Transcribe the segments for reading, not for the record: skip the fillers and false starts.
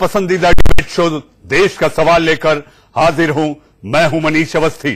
पसंदीदा debate show देश का सवाल लेकर हाजिर हूं। मैं हूं मनीष अवस्थी।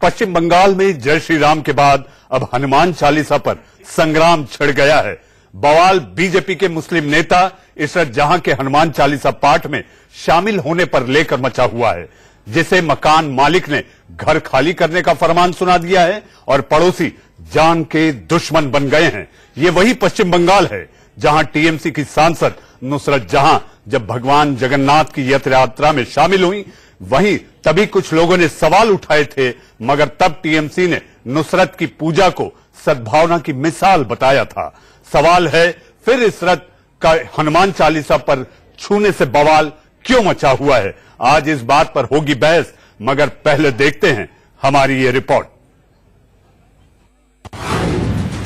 पश्चिम बंगाल में जय श्री राम के बाद अब हनुमान चालीसा पर संग्राम छिड़ गया है। बवाल बीजेपी के मुस्लिम नेता इशरत जहां के हनुमान चालीसा पाठ में शामिल होने पर लेकर मचा हुआ है, जिसे मकान मालिक ने घर खाली करने का फरमान सुना दिया है और पड़ोसी जान के दुश्मन बन गए हैं। ये वही पश्चिम बंगाल है जहां टीएमसी की सांसद नुसरत जहां जब भगवान जगन्नाथ की रथ यात्रा में शामिल हुई, वहीं तभी कुछ लोगों ने सवाल उठाए थे, मगर तब टीएमसी ने नुसरत की पूजा को सद्भावना की मिसाल बताया था। सवाल है, फिर इशरत का हनुमान चालीसा पर छूने से बवाल क्यों मचा हुआ है? आज इस बात पर होगी बहस, मगर पहले देखते हैं हमारी ये रिपोर्ट।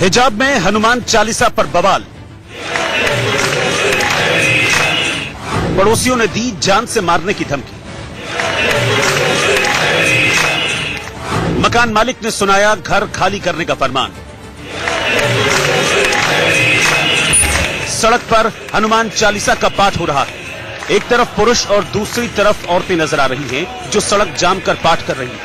हिजाब में हनुमान चालीसा पर बवाल, पड़ोसियों ने दी जान से मारने की धमकी, मकान मालिक ने सुनाया घर खाली करने का फरमान, सड़क पर हनुमान चालीसा का पाठ हो रहा है। एक तरफ पुरुष और दूसरी तरफ औरतें नजर आ रही हैं जो सड़क जाम कर पाठ कर रही हैं,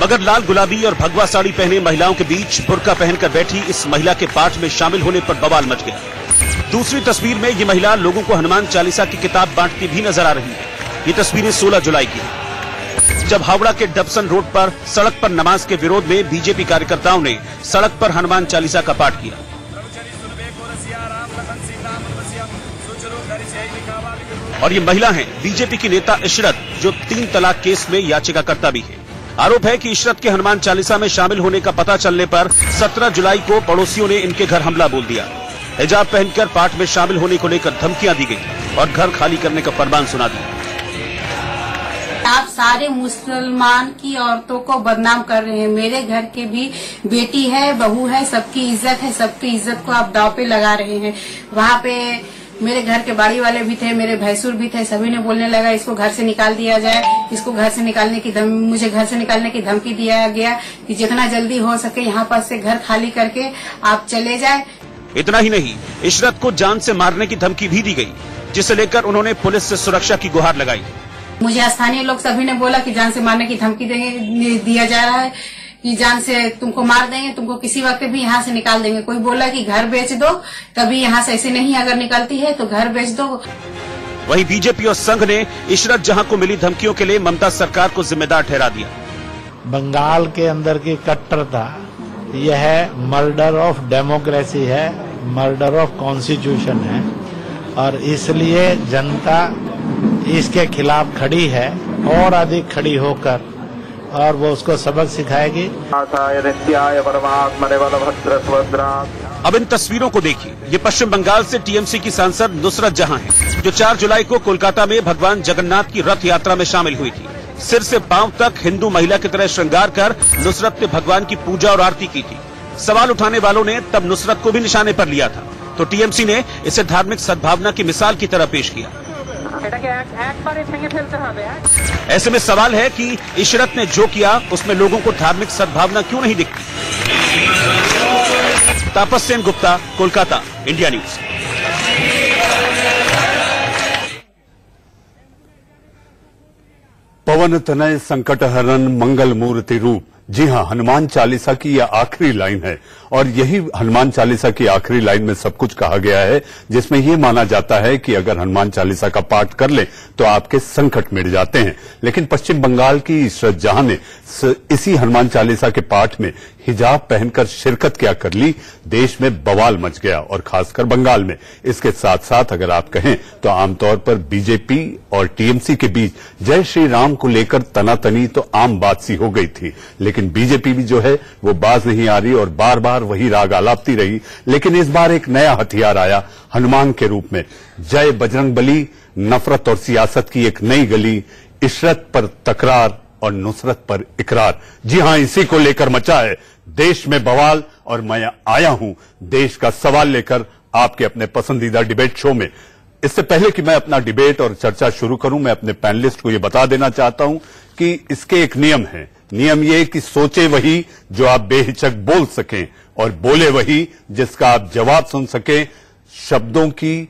मगर लाल गुलाबी और भगवा साड़ी पहने महिलाओं के बीच बुर्का पहनकर बैठी इस महिला के पाठ में शामिल होने पर बवाल मच गया। दूसरी तस्वीर में ये महिला लोगों को हनुमान चालीसा की किताब बांटती भी नजर आ रही है। ये तस्वीरें 16 जुलाई की है, जब हावड़ा के डबसन रोड पर सड़क पर नमाज के विरोध में बीजेपी कार्यकर्ताओं ने सड़क पर हनुमान चालीसा का पाठ किया। और ये महिला हैं बीजेपी की नेता इशरत, जो 3 तलाक केस में याचिकाकर्ता भी है। आरोप है कि इशरत के हनुमान चालीसा में शामिल होने का पता चलने पर 17 जुलाई को पड़ोसियों ने इनके घर हमला बोल दिया। हिजाब पहनकर पाठ में शामिल होने को लेकर धमकियां दी गई और घर खाली करने का फरमान सुना दिया। आप सारे मुसलमान की औरतों को बदनाम कर रहे हैं। मेरे घर के भी बेटी है, बहू है, सबकी इज्जत है, सबकी इज्जत को आप दांव पे लगा रहे हैं। वहाँ पे मेरे घर के बाड़ी वाले भी थे, मेरे भैंसुर भी थे, सभी ने बोलने लगा इसको घर से निकाल दिया जाए, इसको घर से निकालने की मुझे घर से निकालने की धमकी दिया गया कि जितना जल्दी हो सके यहाँ पर से घर खाली करके आप चले जाए। इतना ही नहीं, इशरत को जान से मारने की धमकी भी दी गई, जिसे लेकर उन्होंने पुलिस से सुरक्षा की गुहार लगाई। मुझे स्थानीय लोग सभी ने बोला कि जान से मारने की धमकी दिया जा रहा है, कि जान से तुमको मार देंगे, तुमको किसी वक्त भी यहाँ से निकाल देंगे। कोई बोला कि घर बेच दो, कभी यहाँ से ऐसे नहीं अगर निकलती है तो घर बेच दो। वहीं बीजेपी और संघ ने इशरत जहां को मिली धमकियों के लिए ममता सरकार को जिम्मेदार ठहरा दिया। बंगाल के अंदर की कट्टरता यह मर्डर ऑफ डेमोक्रेसी है, मर्डर ऑफ कॉन्स्टिट्यूशन है, और इसलिए जनता इसके खिलाफ खड़ी है और अधिक खड़ी होकर, और वो उसको सबक सिखाएगी। अब इन तस्वीरों को देखिए। ये पश्चिम बंगाल से टीएमसी की सांसद नुसरत जहां है, जो 4 जुलाई को कोलकाता में भगवान जगन्नाथ की रथ यात्रा में शामिल हुई थी। सिर से पांव तक हिंदू महिला की तरह श्रृंगार कर नुसरत ने भगवान की पूजा और आरती की थी। सवाल उठाने वालों ने तब नुसरत को भी निशाने पर लिया था, तो टीएमसी ने इसे धार्मिक सद्भावना की मिसाल की तरह पेश किया। ऐसे में सवाल है कि इशरत ने जो किया उसमें लोगों को धार्मिक सद्भावना क्यों नहीं दिखती? तापस सेन गुप्ता, कोलकाता, इंडिया न्यूज। पवन तनय संकट हरण मंगल मूर्ति रूप। जी हां, हनुमान चालीसा की यह आखिरी लाइन है, और यही हनुमान चालीसा की आखिरी लाइन में सब कुछ कहा गया है, जिसमें यह माना जाता है कि अगर हनुमान चालीसा का पाठ कर ले तो आपके संकट मिट जाते हैं। लेकिन पश्चिम बंगाल की इशरत जहां ने इसी हनुमान चालीसा के पाठ में हिजाब पहनकर शिरकत क्या कर ली, देश में बवाल मच गया, और खासकर बंगाल में। इसके साथ साथ अगर आप कहें तो आमतौर पर बीजेपी और टीएमसी के बीच जय श्री राम को लेकर तनातनी तो आम बात सी हो गई थी, लेकिन बीजेपी भी जो है वो बाज नहीं आ रही और बार बार वही राग आलापती रही। लेकिन इस बार एक नया हथियार आया हनुमान के रूप में। जय बजरंगबली, नफरत और सियासत की एक नई गली, इशरत पर तकरार और नुसरत पर इकरार। जी हां, इसी को लेकर मचा है देश में बवाल, और मैं आया हूं देश का सवाल लेकर आपके अपने पसंदीदा डिबेट शो में। इससे पहले कि मैं अपना डिबेट और चर्चा शुरू करूं, मैं अपने पैनलिस्ट को यह बता देना चाहता हूं कि इसके एक नियम है। नियम ये कि सोचे वही जो आप बेहिचक बोल सकें, और बोले वही जिसका आप जवाब सुन सकें। शब्दों की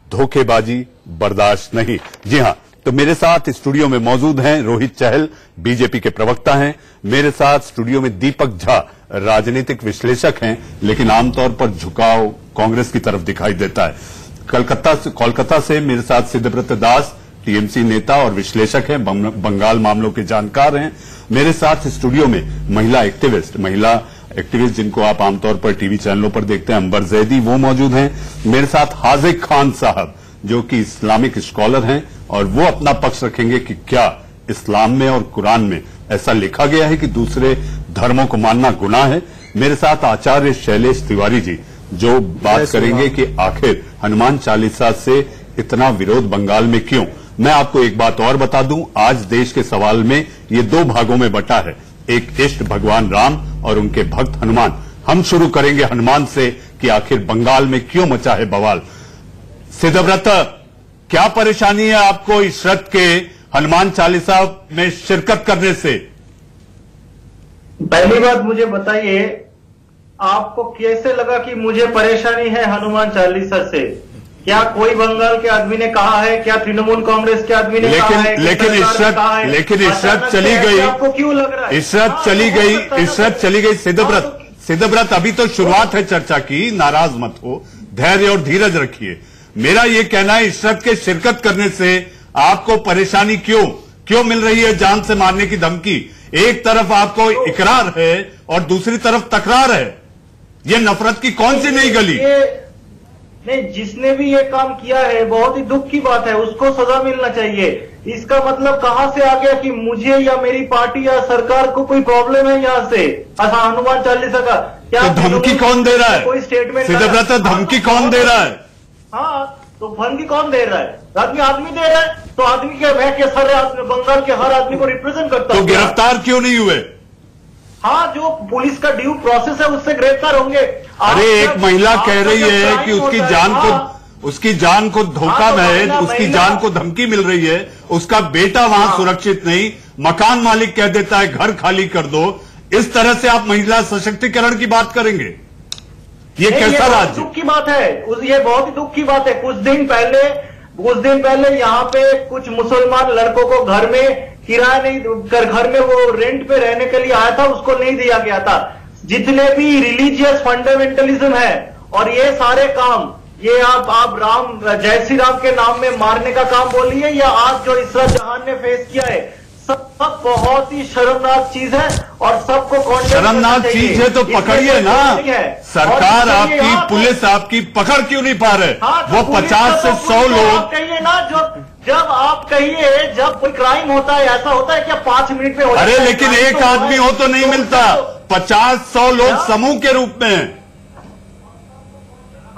धोखेबाजी बर्दाश्त नहीं। जी हां, तो मेरे साथ स्टूडियो में मौजूद हैं रोहित चहल, बीजेपी के प्रवक्ता हैं। मेरे साथ स्टूडियो में दीपक झा, राजनीतिक विश्लेषक हैं, लेकिन आमतौर पर झुकाव कांग्रेस की तरफ दिखाई देता है। कोलकाता से मेरे साथ सिद्धव्रत दास, टीएमसी नेता और विश्लेषक हैं, बंगाल मामलों के जानकार हैं। मेरे साथ स्टूडियो में महिला एक्टिविस्ट जिनको आप आमतौर पर टीवी चैनलों पर देखते हैं, अंबर जैदी, वो मौजूद हैं। मेरे साथ हाजिक खान साहब, जो कि इस्लामिक स्कॉलर हैं, और वो अपना पक्ष रखेंगे कि क्या इस्लाम में और कुरान में ऐसा लिखा गया है कि दूसरे धर्मों को मानना गुनाह है। मेरे साथ आचार्य शैलेश तिवारी जी, जो बात करेंगे कि आखिर हनुमान चालीसा से इतना विरोध बंगाल में क्यों। मैं आपको एक बात और बता दूं, आज देश के सवाल में ये दो भागों में बटा है, एक इष्ट भगवान राम और उनके भक्त हनुमान। हम शुरू करेंगे हनुमान से कि आखिर बंगाल में क्यों मचा है बवाल। सिद्धव्रत, क्या परेशानी है आपको इशरत के हनुमान चालीसा में शिरकत करने से? पहली बात मुझे बताइए, आपको कैसे लगा कि मुझे परेशानी है हनुमान चालीसा से? क्या कोई बंगाल के आदमी ने कहा है? क्या तृणमूल कांग्रेस के आदमी ने कहा है? लेकिन इशरत चली गई। आपको क्यों लग रहा है इशरत चली गई? सिद्धव्रत, अभी तो शुरुआत है चर्चा की, नाराज मत हो, धैर्य और धीरज रखिए। मेरा ये कहना है, इशरत के शिरकत करने से आपको परेशानी क्यों मिल रही है? जान से मारने की धमकी, एक तरफ आपको इकरार है और दूसरी तरफ तकरार है। ये नफरत की कौन सी नई गली? नहीं, जिसने भी ये काम किया है बहुत ही दुख की बात है, उसको सजा मिलना चाहिए। इसका मतलब कहां से आ गया कि मुझे या मेरी पार्टी या सरकार को कोई प्रॉब्लम है यहाँ से? अच्छा, हनुमान चालीसा का क्या तो धमकी कौन दे रहा है? कोई स्टेटमेंट सिद्धव्रत, धमकी कौन दे रहा है? हाँ, तो धमकी कौन दे रहा है? आदमी दे रहा है। तो आदमी के मैं के सारे बंगाल के हर आदमी को रिप्रेजेंट करता हूं। तो गिरफ्तार क्यों नहीं हुए? हाँ, जो पुलिस का ड्यू प्रोसेस है उससे गिरफ्तार होंगे। अरे, एक महिला कह रही है कि उसकी जान को धोखा है, उसकी जान को धमकी मिल रही है, उसका बेटा वहां सुरक्षित नहीं, मकान मालिक कह देता है घर खाली कर दो। इस तरह से आप महिला सशक्तिकरण की बात करेंगे? ये कैसा राज्य? दुख की बात है, ये बहुत ही दुख की बात है। कुछ दिन पहले यहाँ पे कुछ मुसलमान लड़कों को घर में किराया नहीं कर, घर में वो रेंट पे रहने के लिए आया था, उसको नहीं दिया गया था। जितने भी रिलीजियस फंडामेंटलिज्म है और ये सारे काम, ये आप जय श्री राम के नाम में मारने का काम बोलिए, या आज जो इशरत जहां ने फेस किया है, सब बहुत ही शर्मनाक चीज है और सबको शर्मनाक चीज है तो पकड़िए ना। सरकार आपकी, पुलिस आपकी पकड़ क्यों नहीं पा रहे? वो 50 से 100 लोग, कहिए ना, जब आप कहिए, जब कोई क्राइम होता है, ऐसा होता है क्या 5 मिनट में हो जाता है? अरे लेकिन एक आदमी हो तो नहीं मिलता, 50-100 लोग समूह के रूप में।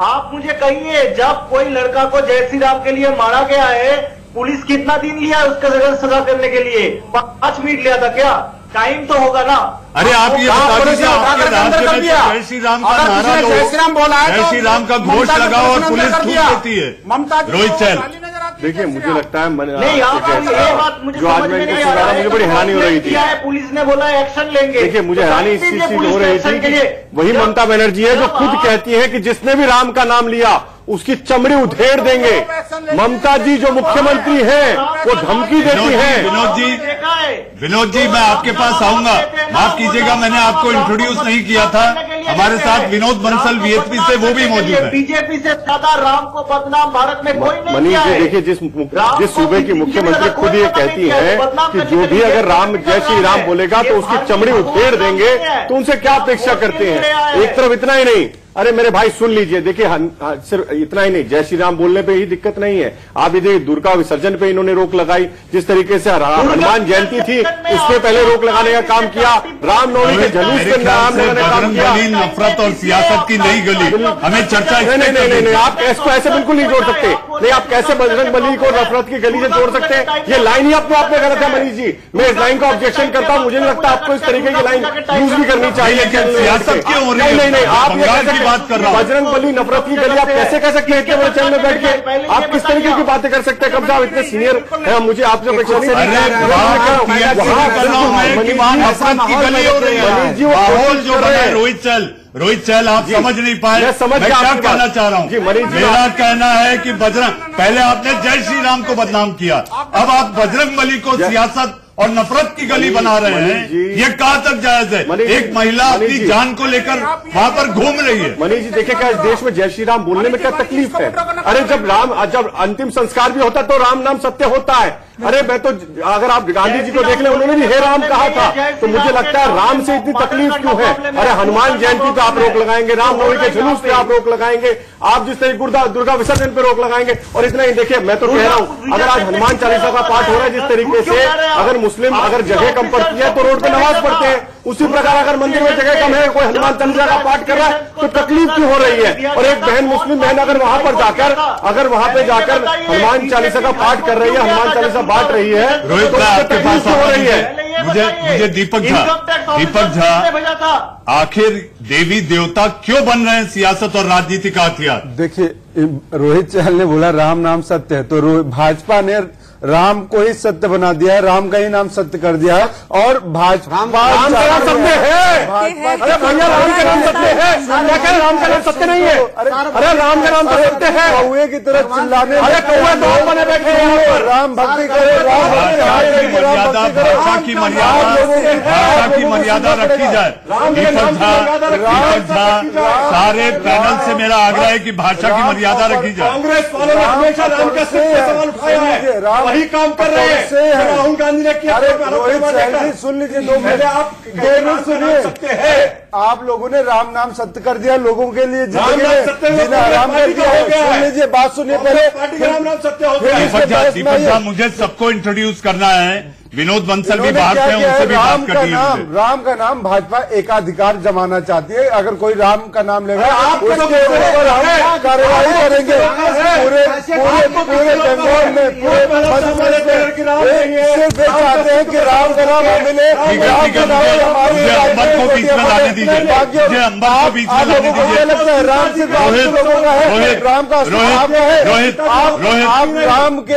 आप मुझे कहिए, जब कोई लड़का को जय श्री राम के लिए मारा गया है, पुलिस कितना दिन लिया उसका सजा करने के लिए? 5 मिनट लिया था क्या? टाइम तो होगा ना। अरे आप ये बता दीजिए, आपके राज्य में जय श्री राम का नारा लो, जय श्री राम का घोष लगाओ और पुलिस थूक देती है। रोहित चहल, देखिए, मुझे लगता है नहीं, जो आज मैं मुझे बड़ी हैरानी हो रही थी। पुलिस ने बोला एक्शन लेंगे। देखिए, मुझे हैरानी इस चीज की हो रही थी, वही ममता बनर्जी है जो खुद कहती है कि जिसने भी राम का नाम लिया उसकी चमड़ी उधेड़ देंगे। ममता जी जो मुख्यमंत्री हैं वो धमकी देती हैं। विनोद जी, मैं आपके पास आऊंगा, माफ कीजिएगा, मैंने आपको इंट्रोड्यूस नहीं किया था। हमारे साथ विनोद बंसल वीएचपी से, वो भी मौजूद है। बीजेपी से ज्यादा राम को बदनाम भारत में कोई नहीं मनीष जी, देखिए, जिस सूबे की मुख्यमंत्री खुद ये कहती है कि जो भी अगर राम जय श्री राम बोलेगा तो उसकी चमड़ी उधेड़ देंगे, तो उनसे क्या अपेक्षा करते हैं? एक तरफ इतना ही नहीं, अरे मेरे भाई सुन लीजिए, देखिए, सिर्फ इतना ही नहीं, जय श्री राम बोलने पे ही दिक्कत नहीं है। आप ये दुर्गा विसर्जन पे इन्होंने रोक लगाई, जिस तरीके से हनुमान जयंती थी उसके पहले रोक लगाने का काम किया, रामनवमी के जुलूस पे नाम लगाने का काम किया। नफरत और सियासत की नई गली, हमें चर्चा नहीं, आप इसको ऐसे बिल्कुल नहीं जोड़ सकते। नहीं, आप कैसे बजरंग बली को नफरत की गली से जोड़ सकते हैं? ये लाइन ही अपने आप में गलत है मनीष जी, मैं इस लाइन का ऑब्जेक्शन करता हूं। मुझे नहीं लगता आपको इस तरीके की लाइन यूज भी करनी चाहिए। सियासत क्यों हो रही है? नहीं, आप ये बात कर रहा हूं, बजरंग बली नफरत की गली आप कैसे कह सकते हैं? इतने बड़े चैनल में बैठ के आप किस तरीके की बातें कर सकते हैं? कब साहब इतने सीनियर है, मुझे आपसे अपेक्षा नहीं। रोहित चल, रोहित चहल आप समझ नहीं पाए मैं क्या कहना चाह रहा हूँ। मेरा कहना है कि बजरंग, पहले आपने जय श्री राम को बदनाम किया, अब आप बजरंग बली को सियासत और नफरत की गली बना रहे हैं। ये कहाँ तक जायज है? एक महिला अपनी जान को लेकर वहाँ पर घूम रही है। मनीष जी देखिए, क्या इस देश में जय श्री राम बोलने में क्या तकलीफ है? अरे जब अंतिम संस्कार भी होता तो राम नाम सत्य होता है। अरे मैं तो, अगर आप गांधी जी को देख लें, उन्होंने भी हे राम कहा था। तो मुझे लगता है राम से इतनी तकलीफ क्यों है? अरे हनुमान जयंती पे आप रोक लगाएंगे, रामनवमी के जुलूस पे आप रोक लगाएंगे, आप जिस तरीके दुर्गा विसर्जन पे रोक लगाएंगे। और इतना ही देखिए, मैं तो कह रहा हूं, अगर आज हनुमान चालीसा का पाठ हो रहा है जिस तरीके से, अगर मुस्लिम अगर जगह कम पड़ती है तो रोड पे नमाज पढ़ते हैं, उसी प्रकार अगर मंदिर में जगह कम है, कोई हनुमान चालीसा का पाठ कर रहा है तो तकलीफ क्यों हो रही है? और एक बहन, मुस्लिम बहन अगर वहां पर जाकर हनुमान चालीसा का पाठ कर रही है, हनुमान चालीसा बांट रही है, रोहित तो आपके पास हो रही है। मुझे दीपक झा, आखिर देवी देवता क्यों बन रहे हैं सियासत और राजनीति का हथियार? देखिए, रोहित चहल ने बोला राम नाम सत्य है, तो भाजपा ने राम को ही सत्य बना दिया है, राम का ही नाम सत्य कर दिया है। और भाजपा राम का नाम सत्य है। अरे भैया, राम का नाम सत्य है, क्या कह रहे? राम का नाम सत्य नहीं है। अरे राम का नाम तो सत्य है। कौए की तरह चिल्लाने, अरे कौए तो आप बने बैठे हैं। राम भक्ति करे, भाषा की मर्यादा रखी जाए। दीपक झा, सारे पैनल से मेरा आग्रह है कि भाषा की मर्यादा रखी जाए। कांग्रेस वालों ने हमेशा राम का सवाल उठाया है, वही काम कर रहे हैं राहुल गांधी ने किया। सुन लीजिए, 2 मिनट सुनिए। आप लोगों ने राम नाम सत्य कर दिया, लोगों के लिए जीना आराम कर दिया। सुन लीजिए, बात सुनिए पहले। राम नाम सत्य हो गया। दीपक झा, मुझे सबको इंट्रोड्यूस करना है। विनोद बंसल भी बाहर से, उनसे भी बात कर दी। राम का नाम भाजपा एकाधिकार जमाना चाहती है। अगर कोई राम का नाम लेगा उसके ऊपर हम कार्रवाई करेंगे। पूरे बंगाल में, पूरे सिर्फ चाहते हैं कि राम का नाम मिले। अंबर को बीच में लाने दीजिए, अंबर को बीच में लाने दीजिए। लगता है राम सिर्फ लोगों का है, राम का रोहित आप राम के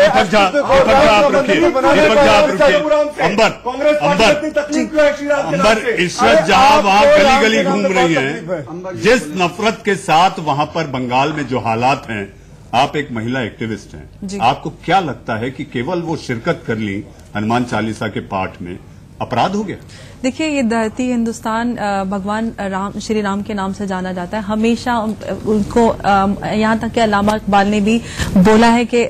अंबर इशरत जहां वहां गली गली घूम रही है, जिस नफरत के साथ वहां पर बंगाल में जो हालात हैं, आप एक महिला एक्टिविस्ट हैं, आपको क्या लगता है कि केवल वो शिरकत कर ली हनुमान चालीसा के पाठ में अपराध हो गया? देखिए, ये धरती हिंदुस्तान भगवान श्री राम के नाम से जाना जाता है। हमेशा उनको यहाँ तक कि अल्लामा इकबाल ने भी बोला है कि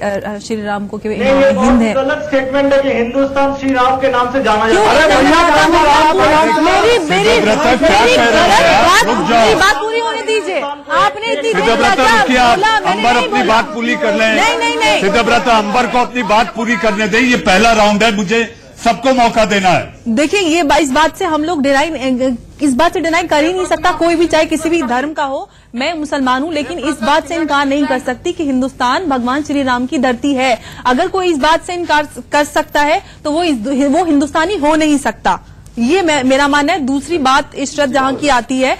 श्री राम को केवल हिंद है। गलत स्टेटमेंट है कि हिंदुस्तान श्री राम के नाम से जाना जाता है। मेरी बात पूरी होने दीजिए। आपने इतनी अंबर अपनी बात पूरी कर लें। नहीं, सिद्धव्रता, अंबर को अपनी बात पूरी करने दें। ये पहला राउंड है, मुझे सबको मौका देना है। देखिए, ये इस बात से हम लोग डिनाई कर ही नहीं सकता, कोई भी, चाहे किसी भी धर्म का हो। मैं मुसलमान हूं, लेकिन इस बात से इनकार नहीं कर सकती कि हिंदुस्तान भगवान श्री राम की धरती है। अगर कोई इस बात से इनकार कर सकता है तो वो हिंदुस्तानी हो नहीं सकता। ये मेरा मानना है। दूसरी बात इशरत जहां की आती है,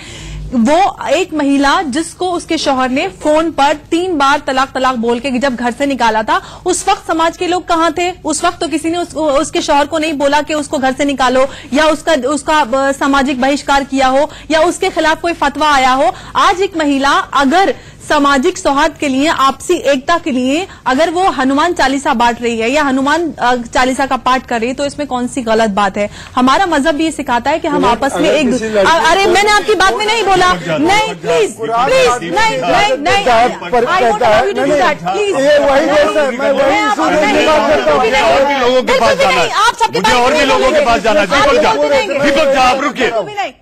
वो एक महिला जिसको उसके शौहर ने फोन पर 3 बार तलाक बोल के जब घर से निकाला था, उस वक्त समाज के लोग कहां थे? उस वक्त तो किसी ने उसके शौहर को नहीं बोला कि उसको घर से निकालो, या उसका सामाजिक बहिष्कार किया हो, या उसके खिलाफ कोई फतवा आया हो। आज एक महिला अगर सामाजिक सौहार्द के लिए, आपसी एकता के लिए अगर वो हनुमान चालीसा बांट रही है या हनुमान चालीसा का पाठ कर रही है, तो इसमें कौन सी गलत बात है? हमारा मजहब भी ये सिखाता है कि हम आपस में एक दूसरे। अरे मैंने आपकी बात में नहीं बोला, नहीं, प्लीज नहीं, आप सबके मुझे और भी लोगों के पास जाना। दीपक झा, आप रुकिए।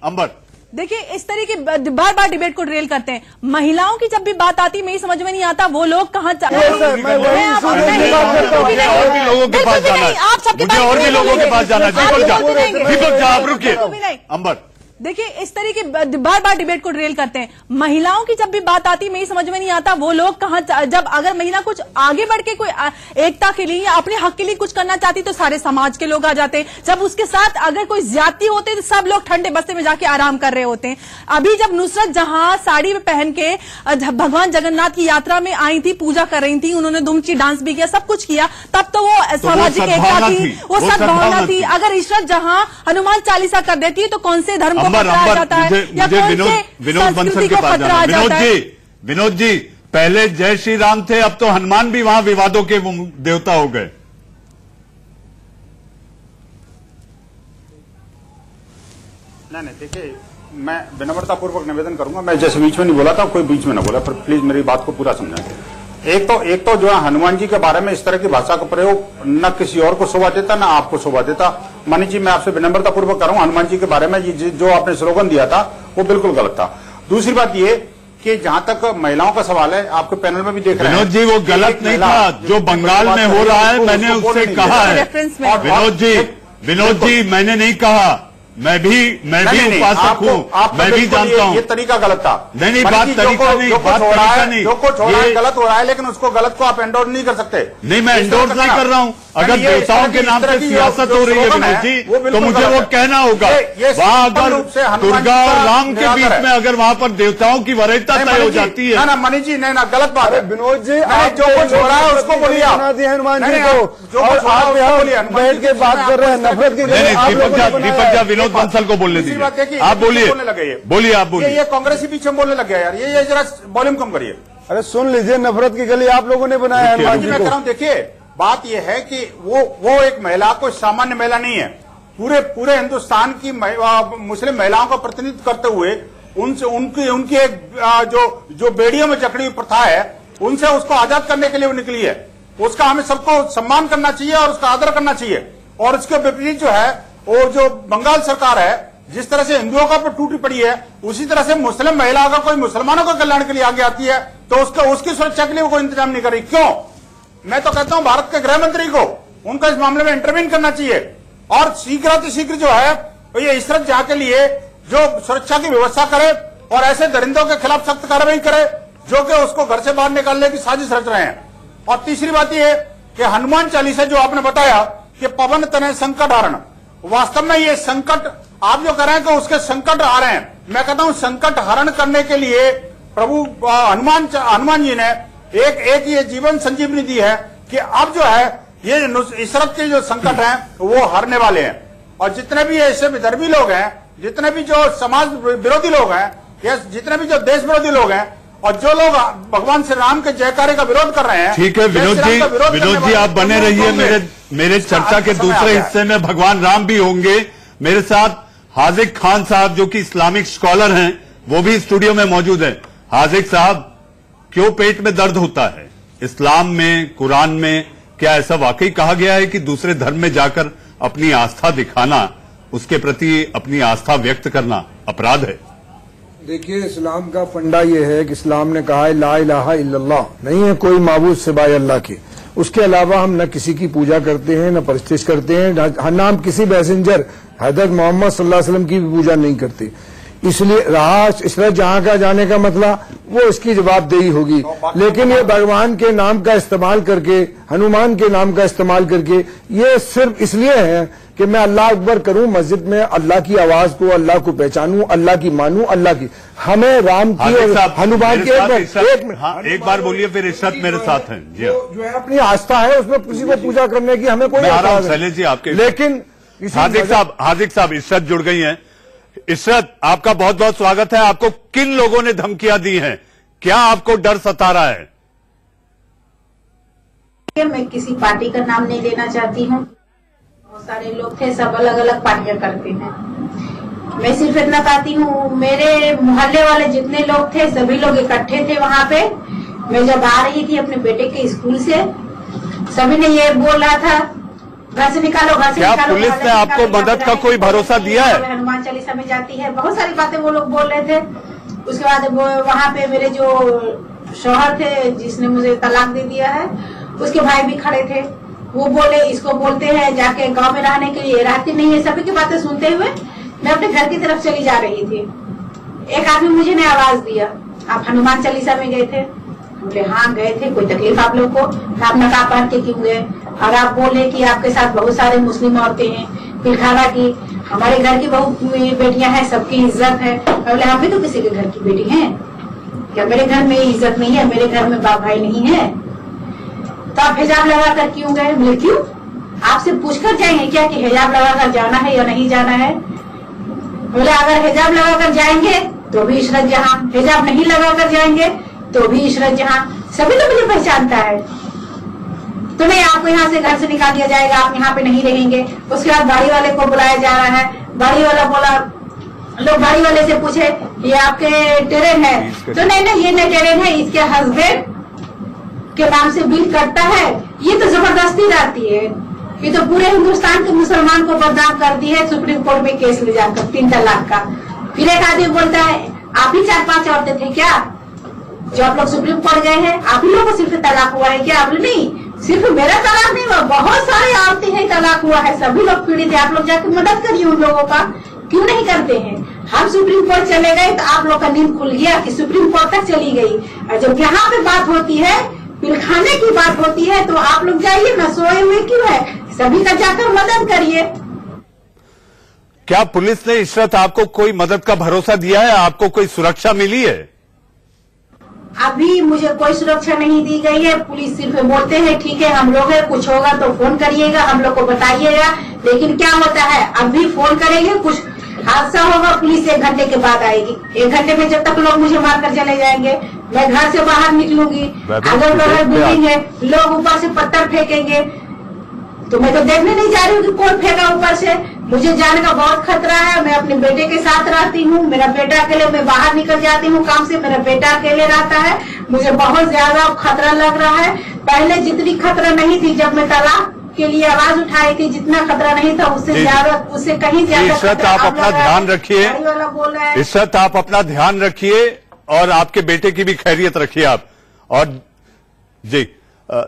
अंबर, देखिए, इस तरह की बार बार डिबेट को ड्रिल करते हैं। महिलाओं की जब भी बात आती है, मेरी समझ में नहीं आता वो लोग कहाँ और भी लोगों के पास जाना है। मुझे और भी लोगों के पास जाना है। दीपक झा, आप रुकिए। अंबर, देखिए, इस तरह की बार बार डिबेट को ड्रिल करते हैं। महिलाओं की जब भी बात आती है, मेरी समझ में नहीं आता वो लोग कहाँ, जब अगर महिला कुछ आगे बढ़ के कोई एकता के लिए या अपने हक के लिए कुछ करना चाहती तो सारे समाज के लोग आ जाते हैं। जब उसके साथ अगर कोई ज्यादती होते तो सब लोग ठंडे बस्ते में जाके आराम कर रहे होते हैं। अभी जब नुसरत जहां साड़ी में पहन के भगवान जगन्नाथ की यात्रा में आई थी, पूजा कर रही थी, उन्होंने धूमची डांस भी किया, सब कुछ किया, तब तो वो सामाजिक एकता थी, वो सद्भावना थी। अगर इशरत जहां हनुमान चालीसा कर देती है तो कौन से धर्म को खतरा आ जाता है, या कौन से संस्कृति को खतरा आ जाता है? विनोद जी, पहले जय श्री राम थे, अब तो हनुमान भी वहां विवादों के देवता हो गए। नहीं, देखिए, मैं विनम्रता पूर्वक निवेदन करूंगा, मैं जैसे बीच में नहीं बोला था, कोई बीच में ना बोला, पर प्लीज मेरी बात को पूरा समझें। एक तो जो है हनुमान जी के बारे में इस तरह की भाषा का प्रयोग न किसी और को शोभा देता, न आपको शोभा देता। मानी जी, मैं आपसे विनम्रता पूर्वक कर रहा हूं, हनुमान जी के बारे में जो आपने स्लोगन दिया था वो बिल्कुल गलत था। दूसरी बात ये कि जहां तक महिलाओं का सवाल है, आपके पैनल में भी देख रहे हैं विनोद जी, वो गलत नहीं था जो बंगाल में हो रहा है, मैंने उससे कहा है। विनोद जी, मैंने नहीं कहा, मैं भी उपासक हूँ, मैं भी जानता हूँ। ये तरीका गलत था। नहीं, बात तरीका नहीं, बात तरीका नहीं, जो कुछ हो रहा है गलत हो रहा है, लेकिन उसको गलत को आप एंडोर्स नहीं कर सकते। नहीं, मैं एंडोर्स नहीं कर रहा हूँ। अगर देवताओं के नाम से सियासत हो रही है विनोद जी, तो मुझे वो कहना होगा। वहाँ अगर दुर्गा और राम के बीच में अगर वहाँ पर देवताओं की वरीयता तय हो जाती है, ना मनीष जी, नहीं ना, गलत बात है। विनोद जी, जो कुछ हो रहा है उसको बोलिए, हनुमान जी को, और आप यहाँ बैठ के बात कर रहे हैं नफरत की। दीपक जी, विनोद बंसल को बोलने दीजिए, आप बोलिए, आप बोलिए। ये कांग्रेसी पीछे बोलने लग गया यार, ये जरा वॉल्यूम कम करिए। अरे सुन लीजिए, नफरत की गली आप लोगों ने बनाया है हनुमान जी को। मैं कह रहा हूं, देखिए, बात यह है कि वो एक महिला, कोई सामान्य महिला नहीं है। पूरे हिंदुस्तान की मुस्लिम महिलाओं का प्रतिनिधित्व करते हुए उनकी एक जो बेड़ियों में जकड़ी हुई प्रथा है, उनसे उसको आजाद करने के लिए वो निकली है। उसका हमें सबको सम्मान करना चाहिए और उसका आदर करना चाहिए। और उसके विपरीत जो है, वो जो बंगाल सरकार है, जिस तरह से हिंदुओं का टूटी पड़ी है, उसी तरह से मुस्लिम महिला अगर कोई मुसलमानों के कल्याण के लिए आगे आती है तो उसकी सुरक्षा के लिए वो कोई इंतजाम नहीं कर रही। क्यों? मैं तो कहता हूं भारत के गृह मंत्री को उनका इस मामले में इंटरवीन करना चाहिए और शीघ्र जो है ये इशरत जहां के लिए जो सुरक्षा की व्यवस्था करे और ऐसे दरिंदों के खिलाफ सख्त कार्रवाई करे जो कि उसको घर से बाहर निकालने की साजिश रच रहे हैं। और तीसरी बात यह कि हनुमान चालीसा जो आपने बताया कि पवन तनय संकट हरण, वास्तव में ये संकट आप जो कह रहे हैं कि उसके संकट आ रहे हैं, मैं कहता हूं संकट हरण करने के लिए प्रभु हनुमान जी ने एक ये जीवन संजीवनी दी है कि अब जो है ये इशरत के जो संकट हैं वो हारने वाले हैं। और जितने भी ऐसे विदर्भी लोग हैं, जितने भी जो समाज विरोधी लोग हैं, या जितने भी जो देश विरोधी लोग हैं और जो लोग भगवान श्री राम के जयकारे का विरोध कर रहे हैं, ठीक है विनोद जी आप बने रहिए। मेरे चर्चा के दूसरे हिस्से में भगवान राम भी होंगे। मेरे साथ हाजिक खान साहब जो कि इस्लामिक स्कॉलर हैं, वो भी स्टूडियो में मौजूद हैं। हाजिक साहब, क्यों पेट में दर्द होता है? इस्लाम में, कुरान में क्या ऐसा वाकई कहा गया है कि दूसरे धर्म में जाकर अपनी आस्था दिखाना, उसके प्रति अपनी आस्था व्यक्त करना अपराध है? देखिए, इस्लाम का फंडा ये है कि इस्लाम ने कहा है ला इलाहा इल्लल्लाह, नहीं है कोई माबूद सिवाय अल्लाह के। उसके अलावा हम न किसी की पूजा करते हैं, न परस्तिश करते हैं, न हम किसी पैसेंजर हजरत मोहम्मद सल्लल्लाहु अलैहि वसल्लम की भी पूजा नहीं करते। इसलिए रहा इशरत जहां का जाने का मतलब, वो इसकी जवाबदेही होगी। लेकिन ये भगवान के नाम का इस्तेमाल करके, हनुमान के नाम का इस्तेमाल करके, ये सिर्फ इसलिए है कि मैं अल्लाह अकबर करूं मस्जिद में, अल्लाह की आवाज को, अल्लाह को पहचानूं, अल्लाह की मानूं, अल्लाह की। हमें राम की और हनुमान की एक बार बोलिए, फिर इशरत मेरे साथ है जी। जो है अपनी आस्था है, उसमें किसी को पूजा करने की हमें कोई शैलेश जी आपके। लेकिन हाजिक साहब इशरत जुड़ गई है। इशरत, आपका बहुत बहुत स्वागत है। आपको किन लोगों ने धमकियां दी हैं? क्या आपको डर सता रहा है? मैं किसी पार्टी का नाम नहीं लेना चाहती हूँ। बहुत सारे लोग थे, सब अलग अलग पार्टियां करते हैं। मैं सिर्फ इतना कहती हूँ, मेरे मोहल्ले वाले जितने लोग थे सभी लोग इकट्ठे थे वहाँ पे। मैं जब आ रही थी अपने बेटे के स्कूल से, सभी ने ये बोल रहा था घर से निकालो, घर से निकालो। क्या पुलिस ने आपको मदद का कोई भरोसा दिया है? हनुमान चालीसा में जाती है, बहुत सारी बातें वो लोग बोल रहे थे। उसके बाद वहाँ पे मेरे जो शौहर थे, जिसने मुझे तलाक दे दिया है, उसके भाई भी खड़े थे। वो बोले इसको बोलते हैं जाके गांव में रहने के लिए, रहती नहीं है। सभी की बातें सुनते हुए मैं अपने घर की तरफ चली जा रही थी। एक आदमी मुझे ने आवाज दिया, आप हनुमान चालीसा में गए थे? बोले हाँ गए थे। कोई तकलीफ आप लोग को? आप नकाब पहन के क्यों गए? और आप बोले कि आपके साथ बहुत सारे मुस्लिम औरतें हैं, फिर खाना की हमारे घर की बहुत बेटियां हैं, सबकी इज्जत है। बोले हम भी तो किसी के घर की बेटी हैं, क्या मेरे घर में इज्जत नहीं है? मेरे घर में बाप भाई नहीं है? तो आप हिजाब लगा कर क्यों गए? बोले क्यों? आपसे पूछकर जाएंगे क्या कि हिजाब लगा कर जाना है या नहीं जाना है? बोले अगर हिजाब लगाकर जाएंगे तो भी इशरत जहां, हिजाब नहीं लगाकर जाएंगे तो भी इशरत जहां। सभी लोग मुझे पहचानता है। तो नहीं, आपको यहाँ से घर से निकाल दिया जाएगा, आप यहाँ पे नहीं रहेंगे। उसके बाद गाड़ी वाले को बुलाया जा रहा है। गाड़ी वाला बोला, लोग गाड़ी वाले से पूछे ये आपके ट्रेन है? तो नहीं, ये नहीं ट्रेन है, इसके हस्बैंड के नाम से बिल कटता है। ये तो जबरदस्ती रहती है। ये तो पूरे हिंदुस्तान के मुसलमान को बदनाम कर दी है सुप्रीम कोर्ट में केस ले जाकर 3 तलाक का। फिर एक आदमी बोलता है आप ही 4-5 औरतें थे क्या जो आप लोग सुप्रीम कोर्ट गए हैं? आप ही लोगों को सिर्फ तलाक हुआ है क्या? आप लोग नहीं, सिर्फ मेरा तलाक नहीं हुआ, बहुत सारी औरतें हैं तलाक हुआ है, सभी लोग पीड़ित है। आप लोग जाकर मदद करिए उन लोगों का, क्यों नहीं करते हैं? हम सुप्रीम कोर्ट चले गए तो आप लोग का नींद खुल गया कि सुप्रीम कोर्ट तक चली गई। और जब यहाँ पे बात होती है, पिलखाने की बात होती है, तो आप लोग जाइए ना, सोए हुए क्यों है? सभी का जाकर मदद करिए। क्या पुलिस ने इशरत आपको कोई मदद का भरोसा दिया है? आपको कोई सुरक्षा मिली है? अभी मुझे कोई सुरक्षा नहीं दी गई है। पुलिस सिर्फ बोलते हैं ठीक है हम लोग हैं, कुछ होगा तो फोन करिएगा, हम लोग को बताइएगा। लेकिन क्या होता है, अभी फोन करेंगे, कुछ हादसा होगा, पुलिस 1 घंटे के बाद आएगी। 1 घंटे में जब तक लोग मुझे मारकर चले जाएंगे, मैं घर से बाहर निकलूंगी, अगल बगल बिल्डिंग है, लोग ऊपर से पत्थर फेंकेंगे, तो मैं तो देखने नहीं जा रही हूँ कि कौन फेंका ऊपर से। मुझे जाने का बहुत खतरा है। मैं अपने बेटे के साथ रहती हूँ, मेरा बेटा अकेले, मैं बाहर निकल जाती हूँ काम से, मेरा बेटा अकेले रहता है। मुझे बहुत ज्यादा खतरा लग रहा है। पहले जितनी खतरा नहीं थी, जब मैं तलाक के लिए आवाज उठाई थी, जितना खतरा नहीं था उससे ज्यादा, उससे कहीं ज्यादा। इशरत आप अपना ध्यान रखिए, इशरत आप अपना ध्यान रखिए और आपके बेटे की भी खैरियत रखिए आप। और जी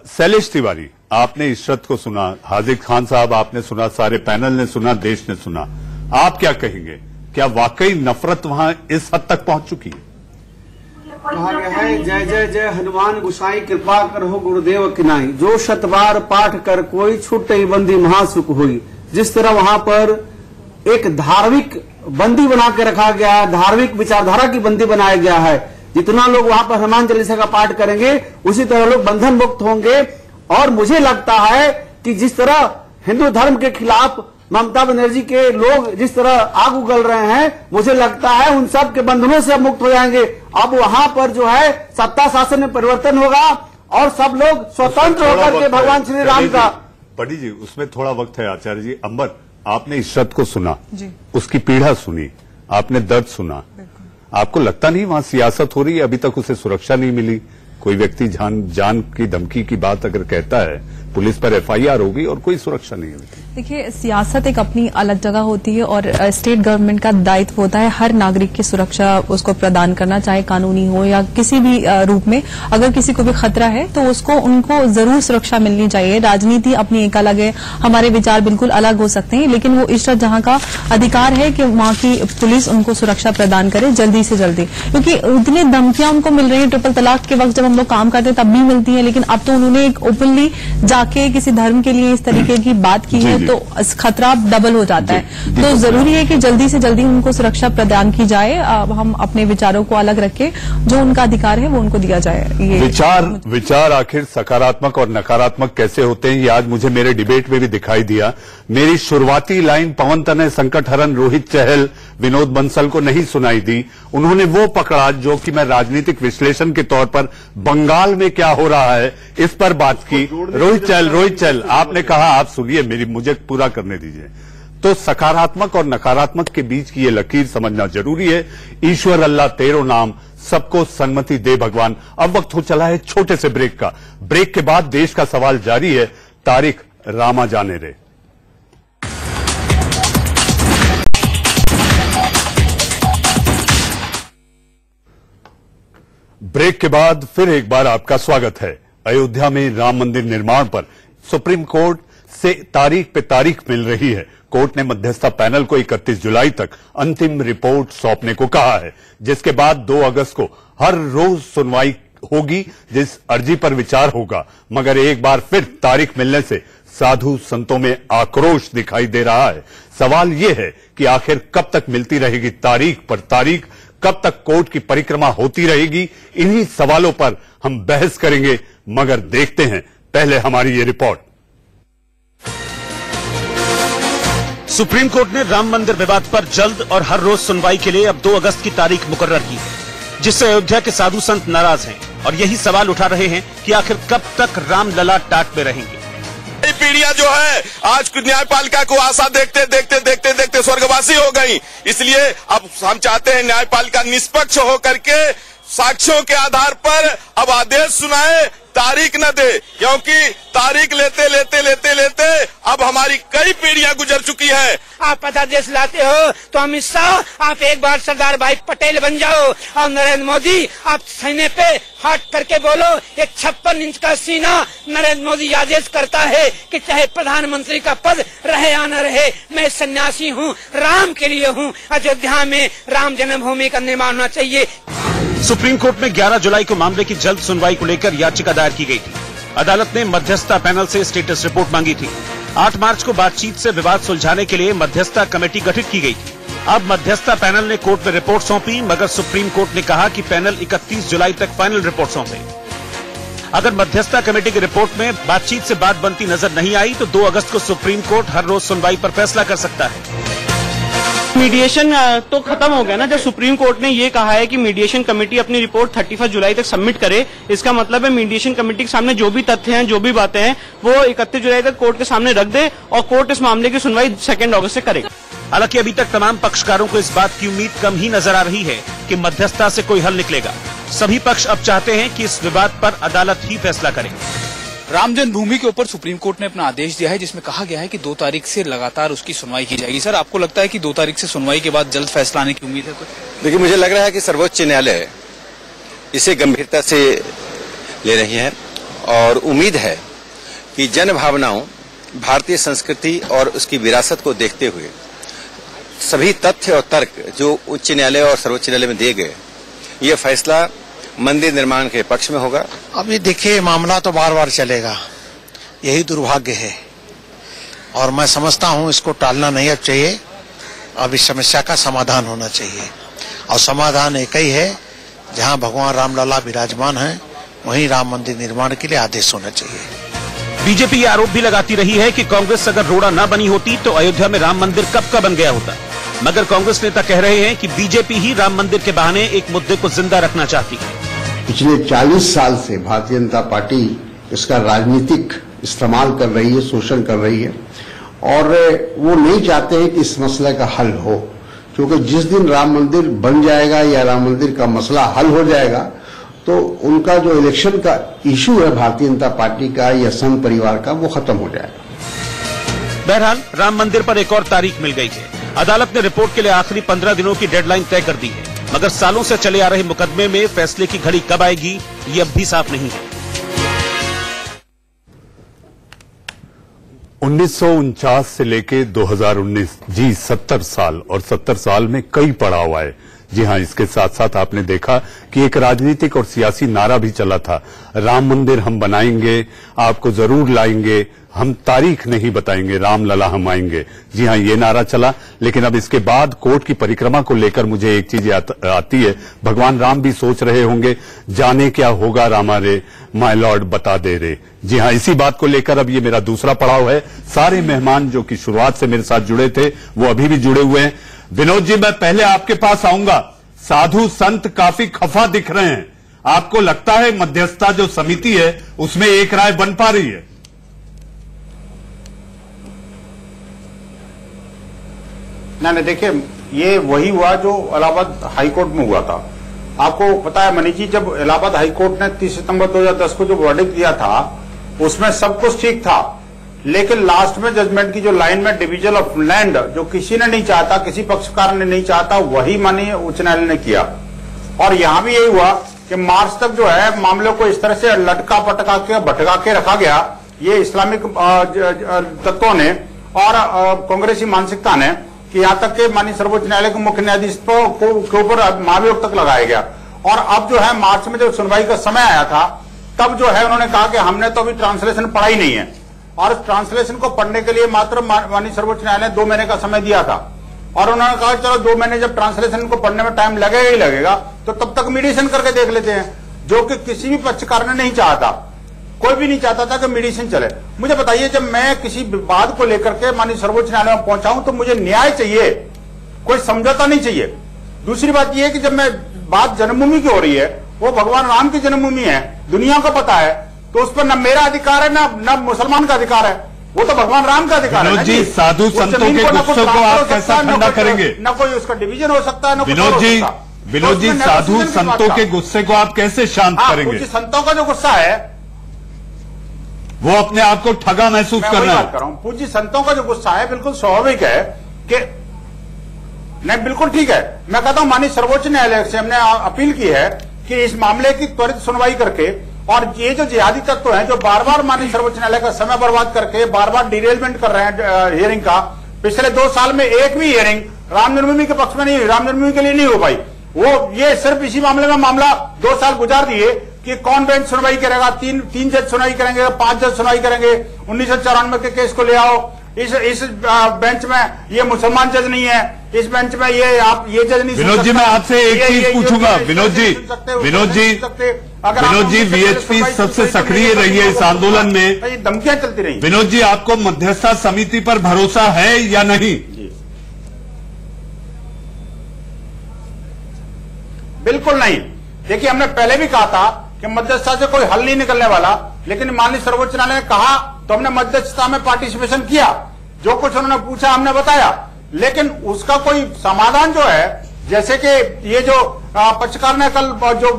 शैलेश तिवारी, आपने इशरत को सुना, हाजिर खान साहब आपने सुना, सारे पैनल ने सुना, देश ने सुना, आप क्या कहेंगे? क्या वाकई नफरत वहां इस हद तक पहुंच चुकी है? कहा गया है जय जय जय हनुमान गोसाई कृपा करहो गुरुदेव किनाई, जो शतबार पाठ कर कोई छुट्टी बंदी महासुख हुई। जिस तरह वहां पर एक धार्मिक बंदी बना के रखा गया है, धार्मिक विचारधारा की बंदी बनाया गया है। जितना लोग वहां पर हनुमान चालीसा का पाठ करेंगे उसी तरह लोग बंधन मुक्त होंगे। और मुझे लगता है कि जिस तरह हिंदू धर्म के खिलाफ ममता बनर्जी के लोग जिस तरह आग उगल रहे हैं, मुझे लगता है उन सब के बंधनों से मुक्त हो जाएंगे। अब वहां पर जो है सत्ता शासन में परिवर्तन होगा और सब लोग स्वतंत्र होकर के भगवान श्री राम का। बड़ी जी उसमें थोड़ा वक्त है। आचार्य जी, अंबर आपने इशरत को सुना, उसकी पीड़ा सुनी, आपने दर्द सुना, आपको लगता नहीं वहां सियासत हो रही है? अभी तक उसे सुरक्षा नहीं मिली। कोई व्यक्ति जान की धमकी की बात अगर कहता है, पुलिस पर एफआईआर होगी और कोई सुरक्षा नहीं होगी। देखिए, सियासत एक अपनी अलग जगह होती है और स्टेट गवर्नमेंट का दायित्व होता है हर नागरिक की सुरक्षा उसको प्रदान करना, चाहे कानूनी हो या किसी भी रूप में। अगर किसी को भी खतरा है तो उसको उनको जरूर सुरक्षा मिलनी चाहिए। राजनीति अपनी एक अलग है, हमारे विचार बिल्कुल अलग हो सकते हैं, लेकिन वो इशरत जहां का अधिकार है कि वहां की पुलिस उनको सुरक्षा प्रदान करे जल्दी से जल्दी, क्योंकि उतनी धमकियां उनको मिल रही है। ट्रिपल तलाक के वक्त जब हम लोग काम करते तब भी मिलती है, लेकिन अब तो उन्होंने एक ओपनली जाके किसी धर्म के लिए इस तरीके की बात की है तो खतरा डबल हो जाता है। तो जरूरी है कि जल्दी से जल्दी उनको सुरक्षा प्रदान की जाए। हम अपने विचारों को अलग रखें, जो उनका अधिकार है वो उनको दिया जाए। ये विचार आखिर सकारात्मक और नकारात्मक कैसे होते हैं, ये आज मुझे मेरे डिबेट में भी दिखाई दिया। मेरी शुरुआती लाइन पवन तनय, संकट हरण, रोहित चहल, विनोद बंसल को नहीं सुनाई दी। उन्होंने वो पकड़ा जो कि मैं राजनीतिक विश्लेषण के तौर पर बंगाल में क्या हो रहा है इस पर बात की। रोहित चहल आपने कहा, आप सुनिए मुझे पूरा करने दीजिए। तो सकारात्मक और नकारात्मक के बीच की ये लकीर समझना जरूरी है। ईश्वर अल्लाह तेरो नाम, सबको सन्मति दे भगवान। अब वक्त हो चला है छोटे से ब्रेक का। ब्रेक के बाद देश का सवाल जारी है, तारीख रामा जाने रे। ब्रेक के बाद फिर एक बार आपका स्वागत है। अयोध्या में राम मंदिर निर्माण पर सुप्रीम कोर्ट से तारीख पे तारीख मिल रही है। कोर्ट ने मध्यस्थता पैनल को 31 जुलाई तक अंतिम रिपोर्ट सौंपने को कहा है, जिसके बाद 2 अगस्त को हर रोज सुनवाई होगी, जिस अर्जी पर विचार होगा। मगर एक बार फिर तारीख मिलने से साधु संतों में आक्रोश दिखाई दे रहा है। सवाल यह है कि आखिर कब तक मिलती रहेगी तारीख पर तारीख, कब तक कोर्ट की परिक्रमा होती रहेगी? इन्हीं सवालों पर हम बहस करेंगे, मगर देखते हैं पहले हमारी ये रिपोर्ट। सुप्रीम कोर्ट ने राम मंदिर विवाद पर जल्द और हर रोज सुनवाई के लिए अब 2 अगस्त की तारीख मुकर्रर की है, जिससे अयोध्या के साधु संत नाराज हैं और यही सवाल उठा रहे हैं कि आखिर कब तक राम लला टाट में रहेंगे। पीढ़ियां जो है आज न्यायपालिका को आशा देखते देखते देखते देखते स्वर्गवासी हो गई। इसलिए अब हम चाहते हैं न्यायपालिका निष्पक्ष होकर के साक्ष्यों के आधार पर अब आदेश सुनाए, तारीख न दे, क्योंकि तारीख लेते लेते लेते लेते अब हमारी कई पीढ़ियां गुजर चुकी है। आप अध्यादेश लाते हो तो अमित शाह आप एक बार सरदार भाई पटेल बन जाओ, और नरेंद्र मोदी आप सीने पे हाथ करके बोलो, एक 56 इंच का सीना नरेंद्र मोदी आदेश करता है कि चाहे प्रधानमंत्री का पद रहे या न रहे, मैं सन्यासी हूँ, राम के लिए हूँ, अयोध्या में राम जन्मभूमि का निर्माण होना चाहिए। सुप्रीम कोर्ट में 11 जुलाई को मामले की जल्द सुनवाई को लेकर याचिका दायर की गई थी। अदालत ने मध्यस्थता पैनल से स्टेटस रिपोर्ट मांगी थी। 8 मार्च को बातचीत से विवाद सुलझाने के लिए मध्यस्थता कमेटी गठित की गई थी। अब मध्यस्थता पैनल ने कोर्ट में रिपोर्ट सौंपी, मगर सुप्रीम कोर्ट ने कहा कि पैनल 31 जुलाई तक फाइनल रिपोर्ट सौंपे। अगर मध्यस्थता कमेटी की रिपोर्ट में बातचीत से बात बनती नजर नहीं आई तो 2 अगस्त को सुप्रीम कोर्ट हर रोज सुनवाई पर फैसला कर सकता है। मीडिएशन तो खत्म हो गया ना, जब सुप्रीम कोर्ट ने ये कहा है कि मीडिएशन कमेटी अपनी रिपोर्ट 31 जुलाई तक सबमिट करे, इसका मतलब है मीडिएशन कमेटी के सामने जो भी तथ्य हैं, जो भी बातें हैं, वो 31 जुलाई तक कोर्ट के सामने रख दे और कोर्ट इस मामले की सुनवाई 2 अगस्त से करेगा। हालांकि अभी तक तमाम पक्षकारों को इस बात की उम्मीद कम ही नजर आ रही है कि मध्यस्थता से कोई हल निकलेगा। सभी पक्ष अब चाहते हैं कि इस विवाद पर अदालत ही फैसला करे। राम जन्मभूमि के ऊपर सुप्रीम कोर्ट ने अपना आदेश दिया है, जिसमें कहा गया है कि 2 तारीख से लगातार उसकी सुनवाई की जाएगी। सर, आपको लगता है कि 2 तारीख से सुनवाई के बाद जल्द फैसला आने की उम्मीद है? तो देखिए, मुझे लग रहा है कि सर्वोच्च न्यायालय इसे गंभीरता से ले रही है और उम्मीद है कि जन भावनाओं, भारतीय संस्कृति और उसकी विरासत को देखते हुए सभी तथ्य और तर्क जो उच्च न्यायालय और सर्वोच्च न्यायालय में दिए गए, ये फैसला मंदिर निर्माण के पक्ष में होगा। अभी देखिए, मामला तो बार बार चलेगा, यही दुर्भाग्य है और मैं समझता हूं इसको टालना नहीं अब चाहिए। अब इस समस्या का समाधान होना चाहिए और समाधान एक ही है, जहां भगवान रामलला विराजमान हैं वहीं राम मंदिर निर्माण के लिए आदेश होना चाहिए। बीजेपी ये आरोप भी लगाती रही है कि कांग्रेस अगर रोड़ा न बनी होती तो अयोध्या में राम मंदिर कब का बन गया होता, मगर कांग्रेस नेता कह रहे हैं कि बीजेपी ही राम मंदिर के बहाने एक मुद्दे को जिंदा रखना चाहती है। पिछले 40 साल से भारतीय जनता पार्टी इसका राजनीतिक इस्तेमाल कर रही है, शोषण कर रही है और वो नहीं चाहते हैं कि इस मसले का हल हो, क्योंकि जिस दिन राम मंदिर बन जाएगा या राम मंदिर का मसला हल हो जाएगा तो उनका जो इलेक्शन का इशू है भारतीय जनता पार्टी का या संघ परिवार का, वो खत्म हो जाएगा। बहरहाल राम मंदिर पर एक और तारीख मिल गई है। अदालत ने रिपोर्ट के लिए आखिरी 15 दिनों की डेडलाइन तय कर दी है, मगर सालों से चले आ रहे मुकदमे में फैसले की घड़ी कब आएगी ये अब भी साफ नहीं है। 1949 से लेके 2019, जी 70 साल, और 70 साल में कई पड़ाव आए। जी हां, इसके साथ साथ आपने देखा कि एक राजनीतिक और सियासी नारा भी चला था, राम मंदिर हम बनाएंगे, आपको जरूर लाएंगे, हम तारीख नहीं बताएंगे, राम लला हम आएंगे। जी हां, ये नारा चला। लेकिन अब इसके बाद कोर्ट की परिक्रमा को लेकर मुझे एक चीज आती है, भगवान राम भी सोच रहे होंगे, जाने क्या होगा रामा रे, माय लॉर्ड बता दे रे। जी हां, इसी बात को लेकर अब ये मेरा दूसरा पड़ाव है। सारे मेहमान जो कि शुरुआत से मेरे साथ जुड़े थे वो अभी भी जुड़े हुए हैं। विनोद जी, मैं पहले आपके पास आऊंगा। साधु संत काफी खफा दिख रहे हैं, आपको लगता है मध्यस्थता जो समिति है उसमें एक राय बन पा रही है? नहीं, देखिए, ये वही हुआ जो इलाहाबाद हाईकोर्ट में हुआ था। आपको पता है मनीष जी, जब इलाहाबाद हाईकोर्ट ने 30 सितंबर 2010 को जो वर्डिक्ट दिया था उसमें सब कुछ ठीक था, लेकिन लास्ट में जजमेंट की जो लाइन में डिवीजन ऑफ लैंड जो किसी ने नहीं चाहता, किसी पक्षकार ने नहीं चाहता, वही माननीय उच्च न्यायालय ने किया। और यहां भी यही हुआ कि मार्च तक जो है मामले को इस तरह से लटका पटका के भटका के रखा गया, ये इस्लामिक तत्वों ने और कांग्रेसी मानसिकता ने, कि यहां तक के माननीय सर्वोच्च न्यायालय के मुख्य न्यायाधीश के ऊपर महाभियोग तक लगाया गया। और अब जो है मार्च में जब सुनवाई का समय आया था तब जो है उन्होंने कहा कि हमने तो अभी ट्रांसलेशन पढ़ा ही नहीं है, और उस ट्रांसलेशन को पढ़ने के लिए मात्र माननीय सर्वोच्च न्यायालय ने 2 महीने का समय दिया था। और उन्होंने कहा चलो 2 महीने जब ट्रांसलेशन को पढ़ने में टाइम लगेगा ही लगेगा तो तब तक मीडिएशन करके देख लेते हैं, जो कि किसी भी पक्षकार ने नहीं चाहा था। कोई भी नहीं चाहता था कि मीडिएशन चले। मुझे बताइए, जब मैं किसी विवाद को लेकर के माननीय सर्वोच्च न्यायालय में पहुंचा हूं तो मुझे न्याय चाहिए, कोई समझौता नहीं चाहिए। दूसरी बात यह है कि जब मैं बात जन्मभूमि की हो रही है, वो भगवान राम की जन्मभूमि है, दुनिया को पता है, तो उस पर न मेरा अधिकार है न मुसलमान का अधिकार है, वो तो भगवान राम का अधिकार है। जी, साधु संतों के गुस्से को आप कैसे ठंडा करेंगे? न कोई उसका डिवीजन हो सकता है, न विनोद जी, साधु संतों के गुस्से को आप कैसे शांत करेंगे? संतों का जो गुस्सा है वो अपने आप को ठगा महसूस कर रहे हैं। पूज्य संतों का जो गुस्सा है बिल्कुल स्वाभाविक है कि नहीं, बिल्कुल ठीक है। मैं कहता हूं माननीय सर्वोच्च न्यायालय से हमने अपील की है कि इस मामले की त्वरित सुनवाई करके, और ये जो जिहादी तत्व हैं जो बार बार माननीय सर्वोच्च न्यायालय का समय बर्बाद करके बार बार डिरेलमेंट कर रहे हैं हियरिंग का, पिछले 2 साल में एक भी हियरिंग राम जन्मभूमि के पक्ष में नहीं हुई, राम जन्मभूमि के लिए नहीं हो पाई। वो ये सिर्फ इसी मामले में मामला 2 साल गुजार दिए कि कौन बेंच सुनवाई करेगा, तीन जज सुनवाई करेंगे, 5 जज सुनवाई करेंगे। 1994 के केस को ले आओ, इस बेंच में ये मुसलमान जज नहीं है, इस बेंच में ये जज नहीं। विनोद जी, मैं आपसे एक चीज पूछूंगा। विनोद जी, वीएचपी सबसे सक्रिय रही है इस आंदोलन में, धमकियां चलती रही। विनोद जी, आपको मध्यस्थता समिति पर भरोसा है या नहीं? बिल्कुल नहीं। देखिए, हमने पहले भी कहा था कि मध्यस्थता से कोई हल नहीं निकलने वाला, लेकिन माननीय सर्वोच्च न्यायालय ने कहा तो हमने मध्यस्थता में पार्टिसिपेशन किया, जो कुछ उन्होंने पूछा हमने बताया, लेकिन उसका कोई समाधान जो है, जैसे कि ये जो पक्षकार ने कल जो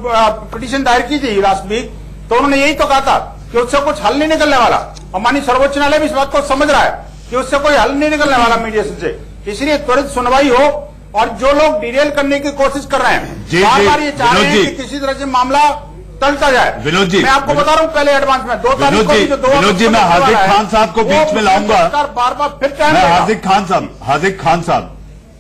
पिटीशन दायर की थी लास्ट वीक, तो उन्होंने यही तो कहा था कि उससे कुछ हल नहीं निकलने वाला, और माननीय सर्वोच्च न्यायालय भी इस बात को समझ रहा है कि उससे कोई हल नहीं निकलने वाला मीडिएशन से। इसलिए त्वरित सुनवाई हो, और जो लोग डिरेल करने की कोशिश कर रहे हैं, बार बार ये चाह रहे हैं कि किसी तरह से मामला टलता जाए। विनोद जी, मैं आपको बता रहा हूं पहले एडवांस में 2 तारीख को जो 2 विनोद जी, मैं हार्दिक खान साहब को बीच में लाऊंगा। बार बार फिर हार्दिक खान साहब,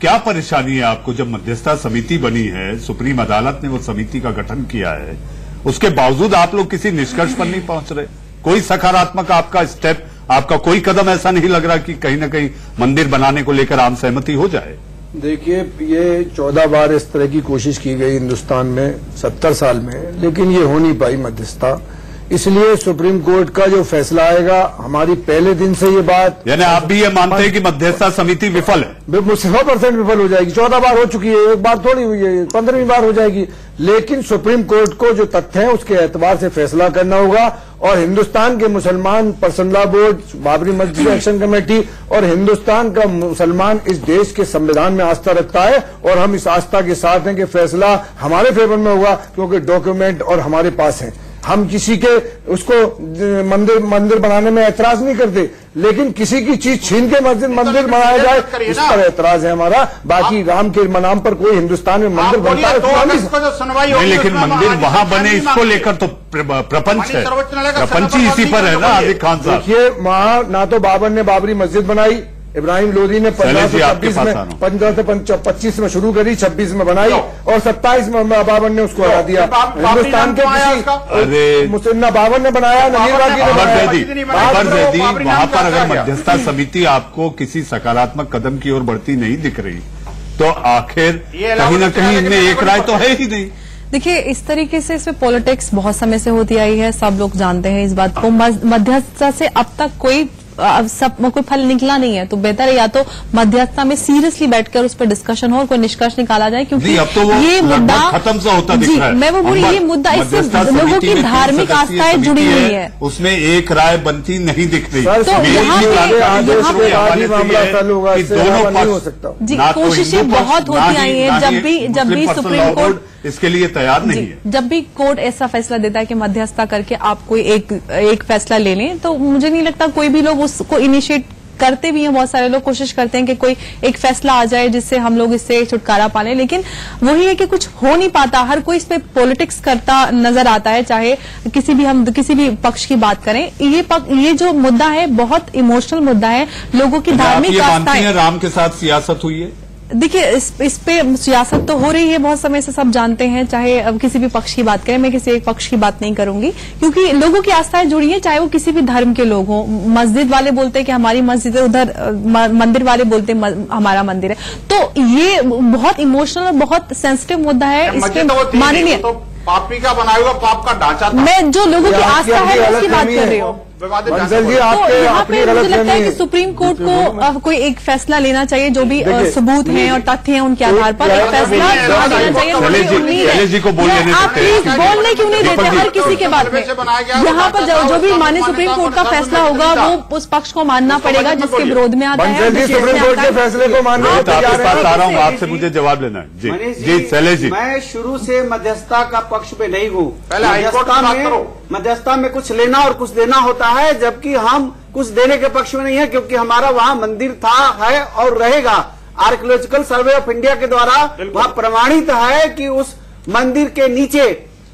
क्या परेशानी है आपको? जब मध्यस्थता समिति बनी है, सुप्रीम अदालत ने वो समिति का गठन किया है, उसके बावजूद आप लोग किसी निष्कर्ष पर नहीं पहुंच रहे? कोई सकारात्मक आपका स्टेप, आपका कोई कदम ऐसा नहीं लग रहा कि कहीं न कहीं मंदिर बनाने को लेकर आम सहमति हो जाए? देखिए, ये 14 बार इस तरह की कोशिश की गई हिंदुस्तान में 70 साल में, लेकिन ये हो नहीं पाई मध्यस्थता। इसलिए सुप्रीम कोर्ट का जो फैसला आएगा, हमारी पहले दिन से ये बात, यानी आप भी ये मानते हैं कि मध्यस्थता समिति विफल है? 100% विफल हो जाएगी। 14 बार हो चुकी है, एक बार थोड़ी हुई है, 15वीं बार हो जाएगी। लेकिन सुप्रीम कोर्ट को जो तथ्य है उसके एतबार से फैसला करना होगा, और हिंदुस्तान के मुसलमान पर्सनल लॉ बोर्ड, बाबरी मस्जिद एक्शन कमेटी और हिंदुस्तान का मुसलमान इस देश के संविधान में आस्था रखता है, और हम इस आस्था के साथ हैं कि फैसला हमारे फेवर में होगा, क्योंकि डॉक्यूमेंट और हमारे पास है। हम किसी के उसको मंदिर बनाने में ऐतराज नहीं करते, लेकिन किसी की चीज छीन के मंदिर बनाया जाए, इस पर ऐतराज है हमारा। बाकी राम के नाम पर कोई हिंदुस्तान में मंदिर बनता है तो लेकिन मंदिर वहां बने, इसको लेकर तो प्रपंच है, प्रपंच ही इसी पर है ना हार्दिक खान साहब। देखिए, वहां ना तो बाबर ने बाबरी मस्जिद बनाई, इब्राहिम लोदी ने 1525 में शुरू करी, 26 में बनाई, और 27 में बाबर ने उसको हटा दिया। हिंदुस्तान के किसी मुसन्ना बाबर ने बनाया, नजीर बागी ने बनाया। वहां पर अगर मध्यस्थता समिति आपको किसी सकारात्मक कदम की ओर बढ़ती नहीं दिख रही, तो आखिर कहीं न कहीं इनमें एक राय तो है ही नहीं। देखिए, इस तरीके से इसमें पॉलिटिक्स बहुत समय से होती आई है, सब लोग जानते हैं इस बात को। मध्यस्थता से अब तक कोई फल निकला नहीं है, तो बेहतर है या तो मध्यस्थता में सीरियसली बैठकर उस पर डिस्कशन हो और कोई निष्कर्ष निकाला जाए, क्योंकि अब तो ये मुद्दा खत्म सा होता दिख रहा है। मैं वो बोली, ये मुद्दा इससे लोगों की धार्मिक आस्थाएं जुड़ी हुई है, उसमें एक राय बनती नहीं दिख रही। तो जी कोशिशें बहुत होती आई है, जब भी सुप्रीम कोर्ट इसके लिए तैयार नहीं है। जब भी कोर्ट ऐसा फैसला देता है कि मध्यस्थता करके आप कोई एक फैसला ले लें, तो मुझे नहीं लगता कोई भी लोग उसको इनिशिएट करते भी हैं। बहुत सारे लोग कोशिश करते हैं कि कोई एक फैसला आ जाए जिससे हम लोग इससे छुटकारा पा लें, लेकिन वही है कि कुछ हो नहीं पाता। हर कोई इस पे पॉलिटिक्स करता नजर आता है, चाहे हम किसी भी पक्ष की बात करें। ये जो मुद्दा है बहुत इमोशनल मुद्दा है, लोगों की धार्मिक आस्थाएं। राम के साथ सियासत हुई है? देखिए, इस पे सियासत तो हो रही है बहुत समय से, सब जानते हैं। चाहे अब किसी भी पक्ष की बात करें, मैं किसी एक पक्ष की बात नहीं करूंगी, क्योंकि लोगों की आस्थाएं जुड़ी हैं, चाहे वो किसी भी धर्म के लोग हों। मस्जिद वाले बोलते हैं कि हमारी मस्जिद है, उधर मंदिर वाले बोलते हैं हमारा मंदिर है। तो ये बहुत इमोशनल और बहुत सेंसिटिव मुद्दा है। इसके माननीय पापी का बनाया हुआ पाप का ढांचा था। मैं जो लोगों की आस्था है उसकी बात कर रही हूँ। जी, तो यहाँ पे मुझे लगता है कि सुप्रीम कोर्ट को कोई एक फैसला लेना चाहिए, जो भी सबूत हैं और तथ्य हैं उनके आधार पर एक फैसला लेना चाहिए। आप प्लीज बोलने क्यों नहीं देते हर किसी के बात में? यहाँ पर जो भी माननीय सुप्रीम कोर्ट का फैसला होगा वो उस पक्ष को मानना पड़ेगा जिसके विरोध में आता है। सुप्रीम कोर्ट के फैसले को मानने आ रहा हूँ, आपसे मुझे जवाब लेना है। जी शैलेश जी, मैं शुरू से मध्यस्थता का पक्ष में नहीं हूँ। पहले हाईकोर्ट की बात करो। मध्यस्थता में कुछ लेना और कुछ देना होता है, जबकि हम कुछ देने के पक्ष में नहीं है, क्योंकि हमारा वहाँ मंदिर था, है और रहेगा। आर्कियोलॉजिकल सर्वे ऑफ इंडिया के द्वारा वहाँ प्रमाणित है कि उस मंदिर के नीचे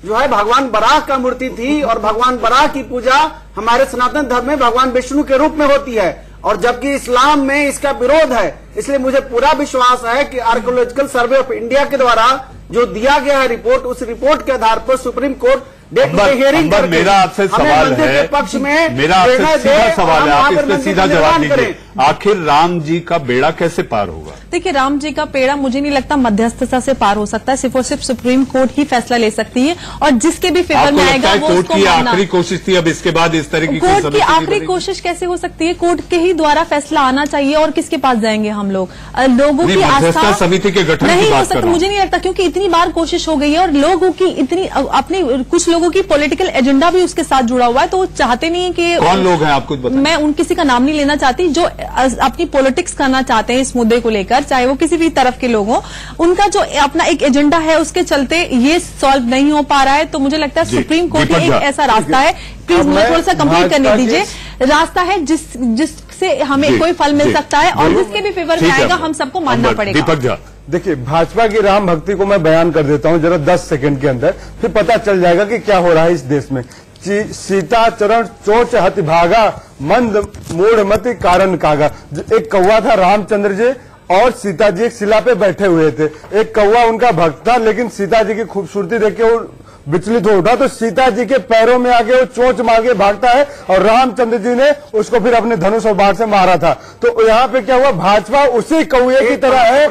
जो है भगवान बराह का मूर्ति थी, और भगवान बराह की पूजा हमारे सनातन धर्म में भगवान विष्णु के रूप में होती है, और जबकि इस्लाम में इसका विरोध है। इसलिए मुझे पूरा विश्वास है कि आर्कियोलॉजिकल सर्वे ऑफ इंडिया के द्वारा जो दिया गया है रिपोर्ट, उस रिपोर्ट के आधार पर सुप्रीम कोर्ट हियरिंग मेरा आपसे सवाल है, पक्ष में मेरा आपसे सीधा सवाल है, आप इसमें सीधा जवाब दीजिए। आखिर राम जी का बेड़ा कैसे पार होगा? देखिए, राम जी का बेड़ा मुझे नहीं लगता मध्यस्थता से पार हो सकता है। सिर्फ और सिर्फ सुप्रीम कोर्ट ही फैसला ले सकती है, और जिसके भी फेवर में आएगा वो कोर्ट की आखिरी कोशिश थी, अब इसके बाद इस तरह की कोर्ट की आखिरी कोशिश कैसे हो सकती है? कोर्ट के ही द्वारा फैसला आना चाहिए, और किसके पास जाएंगे हम लोग? लोगों की आस्था समिति के गठन नहीं हो सकता, मुझे नहीं लगता, क्योंकि इतनी बार कोशिश हो गई है, और लोगों की इतनी अपने कुछ लोगों की पॉलिटिकल एजेंडा भी उसके साथ जुड़ा हुआ है, तो वो चाहते नहीं है कि कौन लोग हैं आपको बताएं? मैं उन किसी का नाम नहीं लेना चाहती, जो अपनी पॉलिटिक्स करना चाहते हैं इस मुद्दे को लेकर, चाहे वो किसी भी तरफ के लोग हों, उनका जो अपना एक एजेंडा है उसके चलते ये सॉल्व नहीं हो पा रहा है। तो मुझे लगता है सुप्रीम कोर्ट ही एक ऐसा रास्ता है, प्लीज मुझे थोड़ा सा कंप्लीट करने दीजिए, रास्ता है जिससे हमें कोई फल मिल सकता है, और जिसके भी फेवर में आएगा हम सबको मानना पड़ेगा। दीपक झा, देखिए, भाजपा की राम भक्ति को मैं बयान कर देता हूं जरा 10 सेकंड के अंदर, फिर पता चल जाएगा कि क्या हो रहा है इस देश में। सीता चरण चोच हति भागा, मंद मूढ़मति कारण कागा। एक कौवा था रामचंद्र जी, और सीता जी एक शिला पे बैठे हुए थे। एक कौवा उनका भक्त था, लेकिन सीता जी की खूबसूरती देख के वो विचलित हो उठा, तो सीता जी के पैरों में आगे वो चोंच मार के भागता है, और रामचंद्र जी ने उसको फिर अपने धनुष और बाण से मारा था। तो यहाँ पे क्या हुआ, भाजपा उसी कौवे की तरह है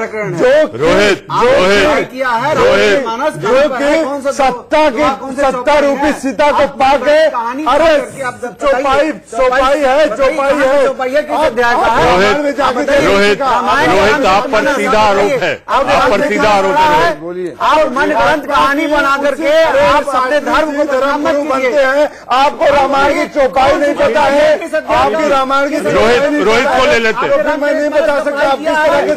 जो कि सत्ता रूपी सीता को पाके, अरे चौपाई है। रोहित, आप पर सीधा आरोप है, आप पर सीधा आरोप है। बोलिए, आप मन ग्रंथ कहानी बना करके आप अपने धर्म को धर्म बनते हैं, आपको रामायण की चौपाई नहीं पता है, आपकी रामायण की रोहित को ले लेते, मैं नहीं बता सकता आप किस तरह के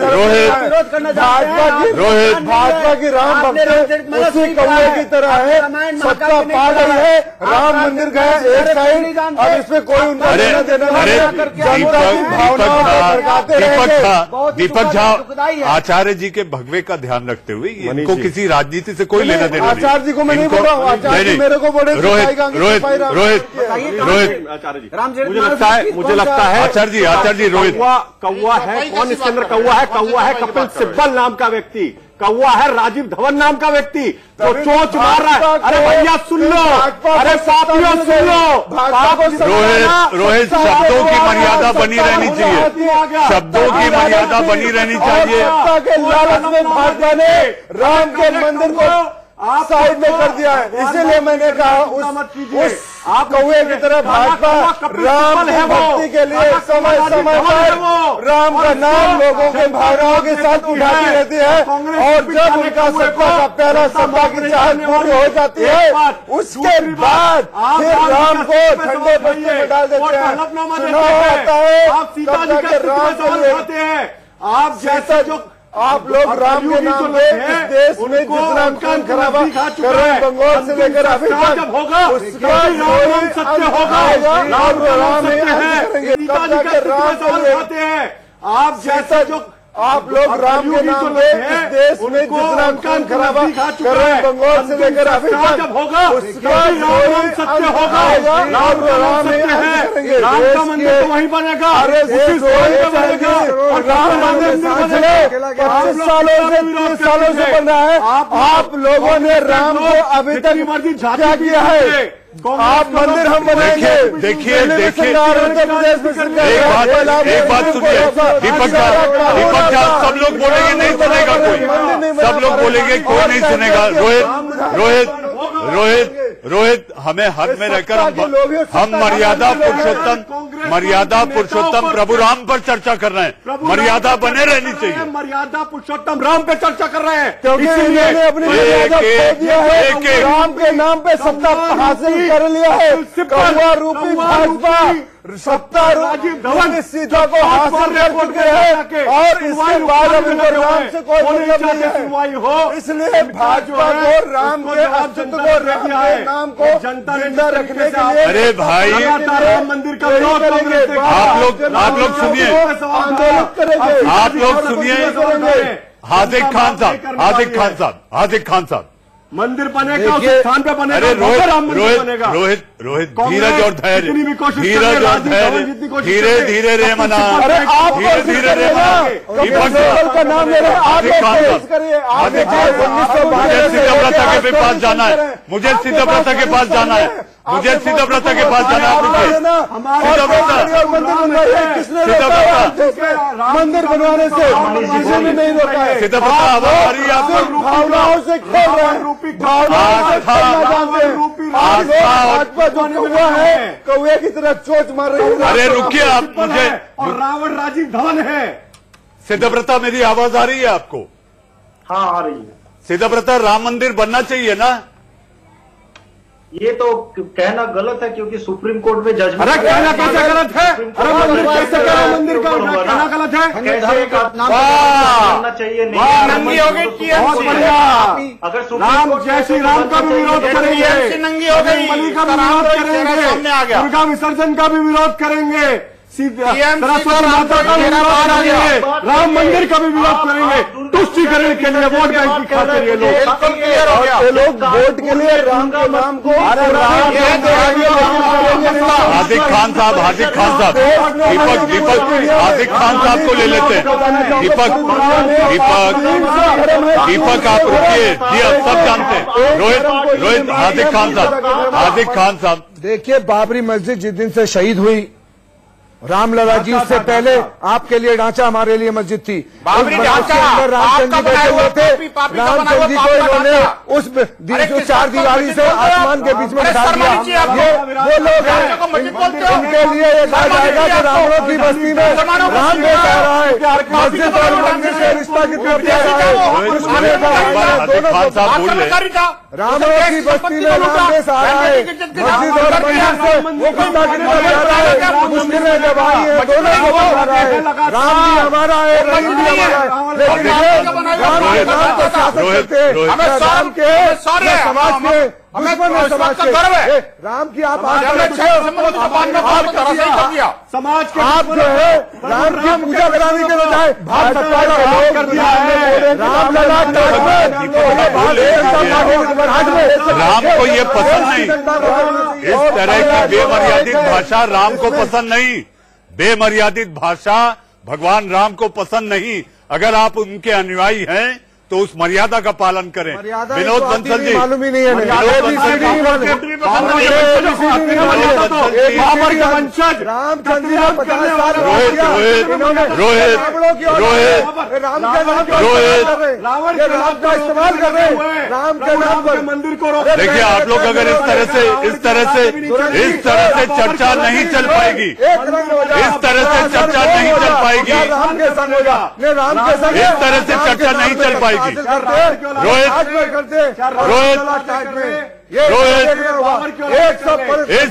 भाजपा की राम भक्ति उसी कौवे की तरह है, सत्ता पा गई है, राम मंदिर गए एक साइड, अब इसमें कोई उनका लेना देना नहीं, जनता की भावनाओं को भड़काते रहेंगे। दीपक झा, आचार्य जी के भगवे का ध्यान रखते हुए इनको किसी राजनीति से कोई लेना देना नहीं। आचार्य जी को मैं नहीं बोल रहा हूँ, आचार्य जी मेरे को बोले रोहित, मुझे लगता है आचार्य जी रोहित, कौवा है कौन इसके अंदर? कौवा है कपिल सिब्बल नाम का व्यक्ति, कौवा है राजीव धवन नाम का व्यक्ति, तो चोंच मार रहा है। अरे भैया सुन लो, अरे साथियों सुन लो। रोहित, शब्दों की मर्यादा बनी रहनी चाहिए, शब्दों की मर्यादा बनी रहनी चाहिए। लालच में भाजपा ने राम के मंदिर को साइड में कर दिया है, इसीलिए मैंने कहा उस कौवे की तरह भाजपा राम की भक्ति के लिए समय समय पर राम का नाम लोगों के भावनाओं के साथ उठाती रहती है, और जब उनका सत्ता का पहला सत्ता की चाहत पूरी हो जाती है, उसके बाद फिर राम को ठंडे बस्ते में डाल देते हैं। चुनाव आता है, तब जाकर राम आप जैसा जो आप लोग राम के नाम पे इस देश में जितना खून खराबा कर रहे हैं, बंगाल से लेकर अभी तक, उसका राम सत्य होगा, राम करेंगे, तब जाकर राम आप जैसा जो आप लोग राम के नाम पे इस देश में जितना खून खराबा कर रहे हैं, बंगाल से लेकर अभी तक, उसका राम सत्य होगा, राम करेंगे, राम का मंदिर तो वहीं बनेगा, राम मंदिर 25 सालों से बन रहा है। आप लोगों ने राम को अभी तक क्या किया है? आप मंदिर हम बनाएंगे। देखिए एक बात सुनिए, दीपक झा, सब लोग बोलेंगे नहीं सुनेगा कोई, सब लोग बोलेंगे कोई नहीं सुनेगा। रोहित रोहित हमें हद में रहकर हम मर्यादा पुरुषोत्तम प्रभु राम पर चर्चा कर रहे हैं। मर्यादा बने रहनी चाहिए। मर्यादा पुरुषोत्तम राम पे चर्चा कर रहे हैं, क्योंकि इन्होंने अपनी मर्यादा खो दिया है। राम के नाम पे सत्ता हासिल कर लिया है। कौवा रूपी भाजपा सत्ता रूपी सीधा को हासिल कर चुके हैं और इसके बाद अब इनको राम से कोई मतलब नहीं है। इसलिए भाजपा को राम के अस्तित्व को, राम के नाम को जिंदा रखने के लिए अरे भाई राम मंदिर का आप लोग सुनिए, आप लोग सुनिए। हाजिक खान साहब मंदिर बनेगा, उस स्थान पे बनेगा। अरे रोहित धीरज और धैर्य, धीरे धीरे रे मना, धीरे रे मना। का नाम ले रहे मुझे सिद्धव्रता के पास जाना है, मुझे सिद्धव्रता के पास जाना है। मंदिर बनवाने से किसी ने नहीं रोका है। सिद्धव्रता भावनाओं से खेल रहे हैं। भाजपा जो कौवा है, कौवे की तरह चोच मार रही है। अरे रुकिए आप, मुझे और रावण राजीव धवन है। सिद्धव्रता मेरी आवाज आ रही है आपको? हाँ आ रही है। सिद्धव्रता राम मंदिर बनना चाहिए ना? ये तो कहना गलत है क्योंकि सुप्रीम कोर्ट में जजमेंट। अरे कहना कैसे गलत है? अरे मंदिर कैसे करो? मंदिर का कहना गलत है? कैसे करना चाहिए? नंगी हो गई। अगर राम जय श्री राम का भी विरोध करेंगे, नंगी हो गई, बलि का भी विरोध करेंगे, दुर्गा विसर्जन का भी विरोध करेंगे, सरस्वती माता का भी विरोध करेंगे, राम मंदिर का भी विरोध करेंगे। तुष्टिकरण के लिए वोट बैंक की खातिर ये लोग वोट के लिए राम के नाम को हाजिक खान साहब दीपक हाजिक खान साहब को ले लेते हैं। दीपक आप रुकिए जी, आप सब जानते हैं। रोहित हाजिक खान साहब देखिए, बाबरी मस्जिद जिस दिन से शहीद हुई, रामलला जी उससे पहले आपके लिए ढांचा, हमारे लिए मस्जिद थी। बाबरी ढांचा रामचंद्र जी बैठे हुए थे। रामचंद्र जी को इन्होंने उस जो चार दीवारी से आसमान के बीच में बिठा दिया। ये वो लोग हैं, इनके लिए ये कहा जाएगा कि रावणों की बस्ती में राम बेटा आ रहा है। मस्जिद और मंदिर से रिश्ता कितना प्यारा है। रावणों की बस्ती में राम देश आ रहा है, मस्जिद और मंदिर से वो कितना कितना प्यारा है। मुश्किलें भाई है, दोनों को बता रहा है। राम भी हमारा है, रहीम भी हमारा है, लेकिन राम के नाम को शासन करते हैं। राम के समाज के दुश्मन है, समाज के राम की आप समाज के आप जो है राम की पूजा कराने के बजाय भाजपा राम को ये पसंद नहीं, इस तरह की बेमर्यादित भाषा राम को पसंद नहीं। बेमर्यादित भाषा भगवान राम को पसंद नहीं। अगर आप उनके अनुयायी हैं तो उस मर्यादा का पालन करें। विनोद बंसल जी, मालूम ही नहीं है। रावण के नाम का इस्तेमाल कर रहे हैं, राम के नाम पर मंदिर को। देखिए आप लोग अगर इस तरह से चर्चा नहीं चल पाएगी, इस तरह से चर्चा नहीं चल पाएगी, राम के संग होगा, राम के संग इस तरह से चर्चा नहीं चल पाएगी। इस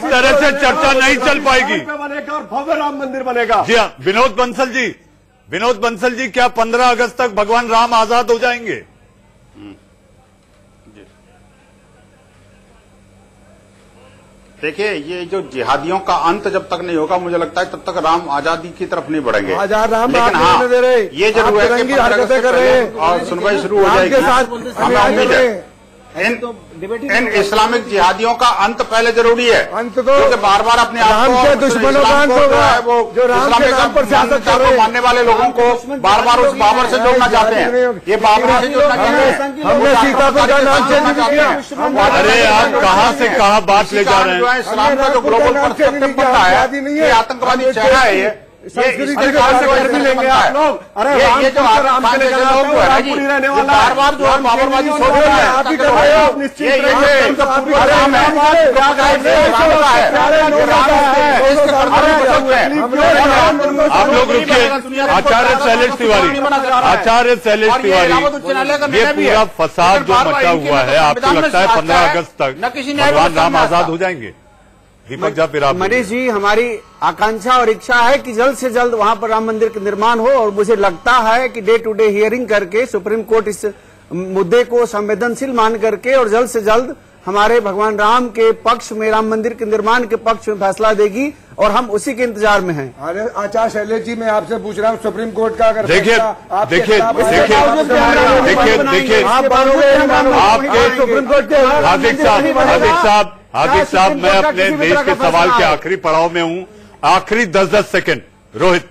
तरह से चर्चा नहीं चल पाएगी। बनेगा और भव्य राम मंदिर बनेगा। जी हाँ, विनोद बंसल जी, क्या 15 अगस्त तक भगवान राम आजाद हो जाएंगे? देखिए, ये जो जिहादियों का अंत जब तक नहीं होगा, मुझे लगता है तब तक राम आजादी की तरफ नहीं बढ़ेंगे। लेकिन हाँ, दे रहे, ये जरूर है कि 15 अगस्त कर रहे हैं और सुनवाई शुरू हो जाएगी। हमें उम्मीद है इन इस्लामिक जिहादियों का अंत पहले जरूरी है, क्योंकि बार बार अपने आप को दुश्मनों का अंत होगा, वो जो राम के नाम पर सियासत कर रहे हैं, मानने वाले लोगों को बार बार उस बाबर से जोड़ना चाहते हैं। ये बाबर से जोड़ना चाहते हैं। हमने सीतापुर का नाम चेंज किया। अरे आप कहाँ से कहाँ बात ले जा रहे हैं? इस्लाम का जो ग्लोबल पर्सपेक्टिव बनता है, ये आतंकवादी चेहरा है, संस्कृति के साथ से घर भी लेंगे आप लोग। अरे ये जो राम के लोग रामपुरी रहने वाला बार बार जो बाबरवादी सोच रहे हैं आप ही कर रहे हो, आप निश्चित रहिए। आप लोग रुकिए। आचार्य शैलेश तिवारी, आचार्य शैलेश तिवारी, ये पूरा फसाद जो मचा हुआ है, आपको लगता है 15 अगस्त तक भगवान राम आजाद हो जाएंगे? दीपक जा फिर आप। मनीष जी, हमारी आकांक्षा और इच्छा है कि जल्द से जल्द वहां पर राम मंदिर का निर्माण हो, और मुझे लगता है कि डे टू डे हियरिंग करके सुप्रीम कोर्ट इस मुद्दे को संवेदनशील मान करके और जल्द से जल्द हमारे भगवान राम के पक्ष में, राम मंदिर के निर्माण के पक्ष में फैसला देगी, और हम उसी के इंतजार में हैं। अरे आचार्य शैलेश जी, मैं आपसे पूछ रहा हूँ, सुप्रीम कोर्ट का अगर देखिए आपके सुप्रीम कोर्ट के हार्दिक साहब, मैं अपने देश के सवाल के आखिरी पड़ाव में हूँ। आखिरी 10-10 सेकंड। रोहित,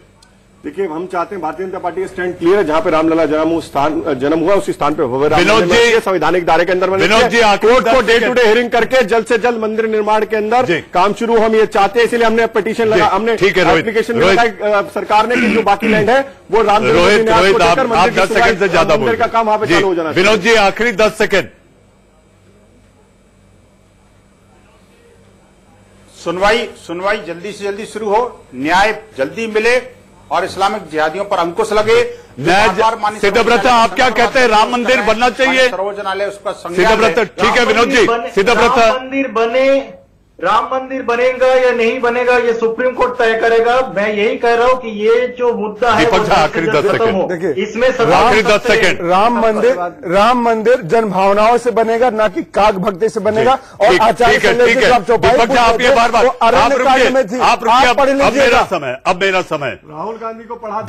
देखिए, हम चाहते हैं भारतीय जनता पार्टी का स्टैंड क्लियर है। जहां पे रामलला जन्म हुआ उसी स्थान पे विनोद जी संवैधानिक दायरे के अंदर विनोद जी कोर्ट को डे टू डे हियरिंग करके जल्द से जल्द मंदिर निर्माण के अंदर काम शुरू हम ये चाहते हैं। इसलिए हमने पिटीशन लगा, हमने एप्लीकेशन लगाई सरकार ने कि जो बाकी लैंड है वो राम रोहित आप 10 सेकंड से ज्यादा बोल, का काम वहां पे चालू हो जाना। विनोद जी आखिरी 10 सेकंड। सुनवाई जल्दी से जल्दी शुरू हो, न्याय जल्दी मिले और इस्लामिक जिहादियों पर अंकुश लगे। सिद्धव्रता, आप क्या कहते हैं? राम मंदिर बनना चाहिए? सर्वोच्च उसका सिद्धव्रता, ठीक है विनोद जी। सिद्धव्रता, राम मंदिर बनेगा या नहीं बनेगा ये सुप्रीम कोर्ट तय करेगा। मैं यही कह रहा हूँ कि ये जो मुद्दा है आखिरी 10 सेकंड। देखिए, इसमें आखिरी 10 सेकंड। राम मंदिर जन भावनाओं से बनेगा, ना कि काग भक्ति से बनेगा। और आचार्य आप ये बार बार आप रुकिए। अब मेरा समय। राहुल गांधी को पढ़ा।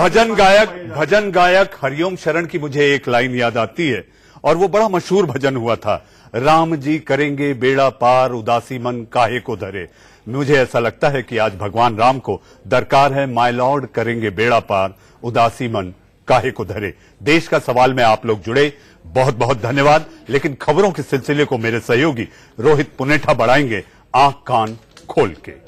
भजन गायक हरिओम शरण की मुझे एक लाइन याद आती है, और वो बड़ा मशहूर भजन हुआ था। राम जी करेंगे बेड़ा पार, उदासी मन काहे को धरे। मुझे ऐसा लगता है कि आज भगवान राम को दरकार है, माय लॉर्ड करेंगे बेड़ा पार, उदासी मन काहे को धरे। देश का सवाल में आप लोग जुड़े, बहुत बहुत धन्यवाद। लेकिन खबरों के सिलसिले को मेरे सहयोगी रोहित पुनेठा बढ़ाएंगे आंख कान खोल के।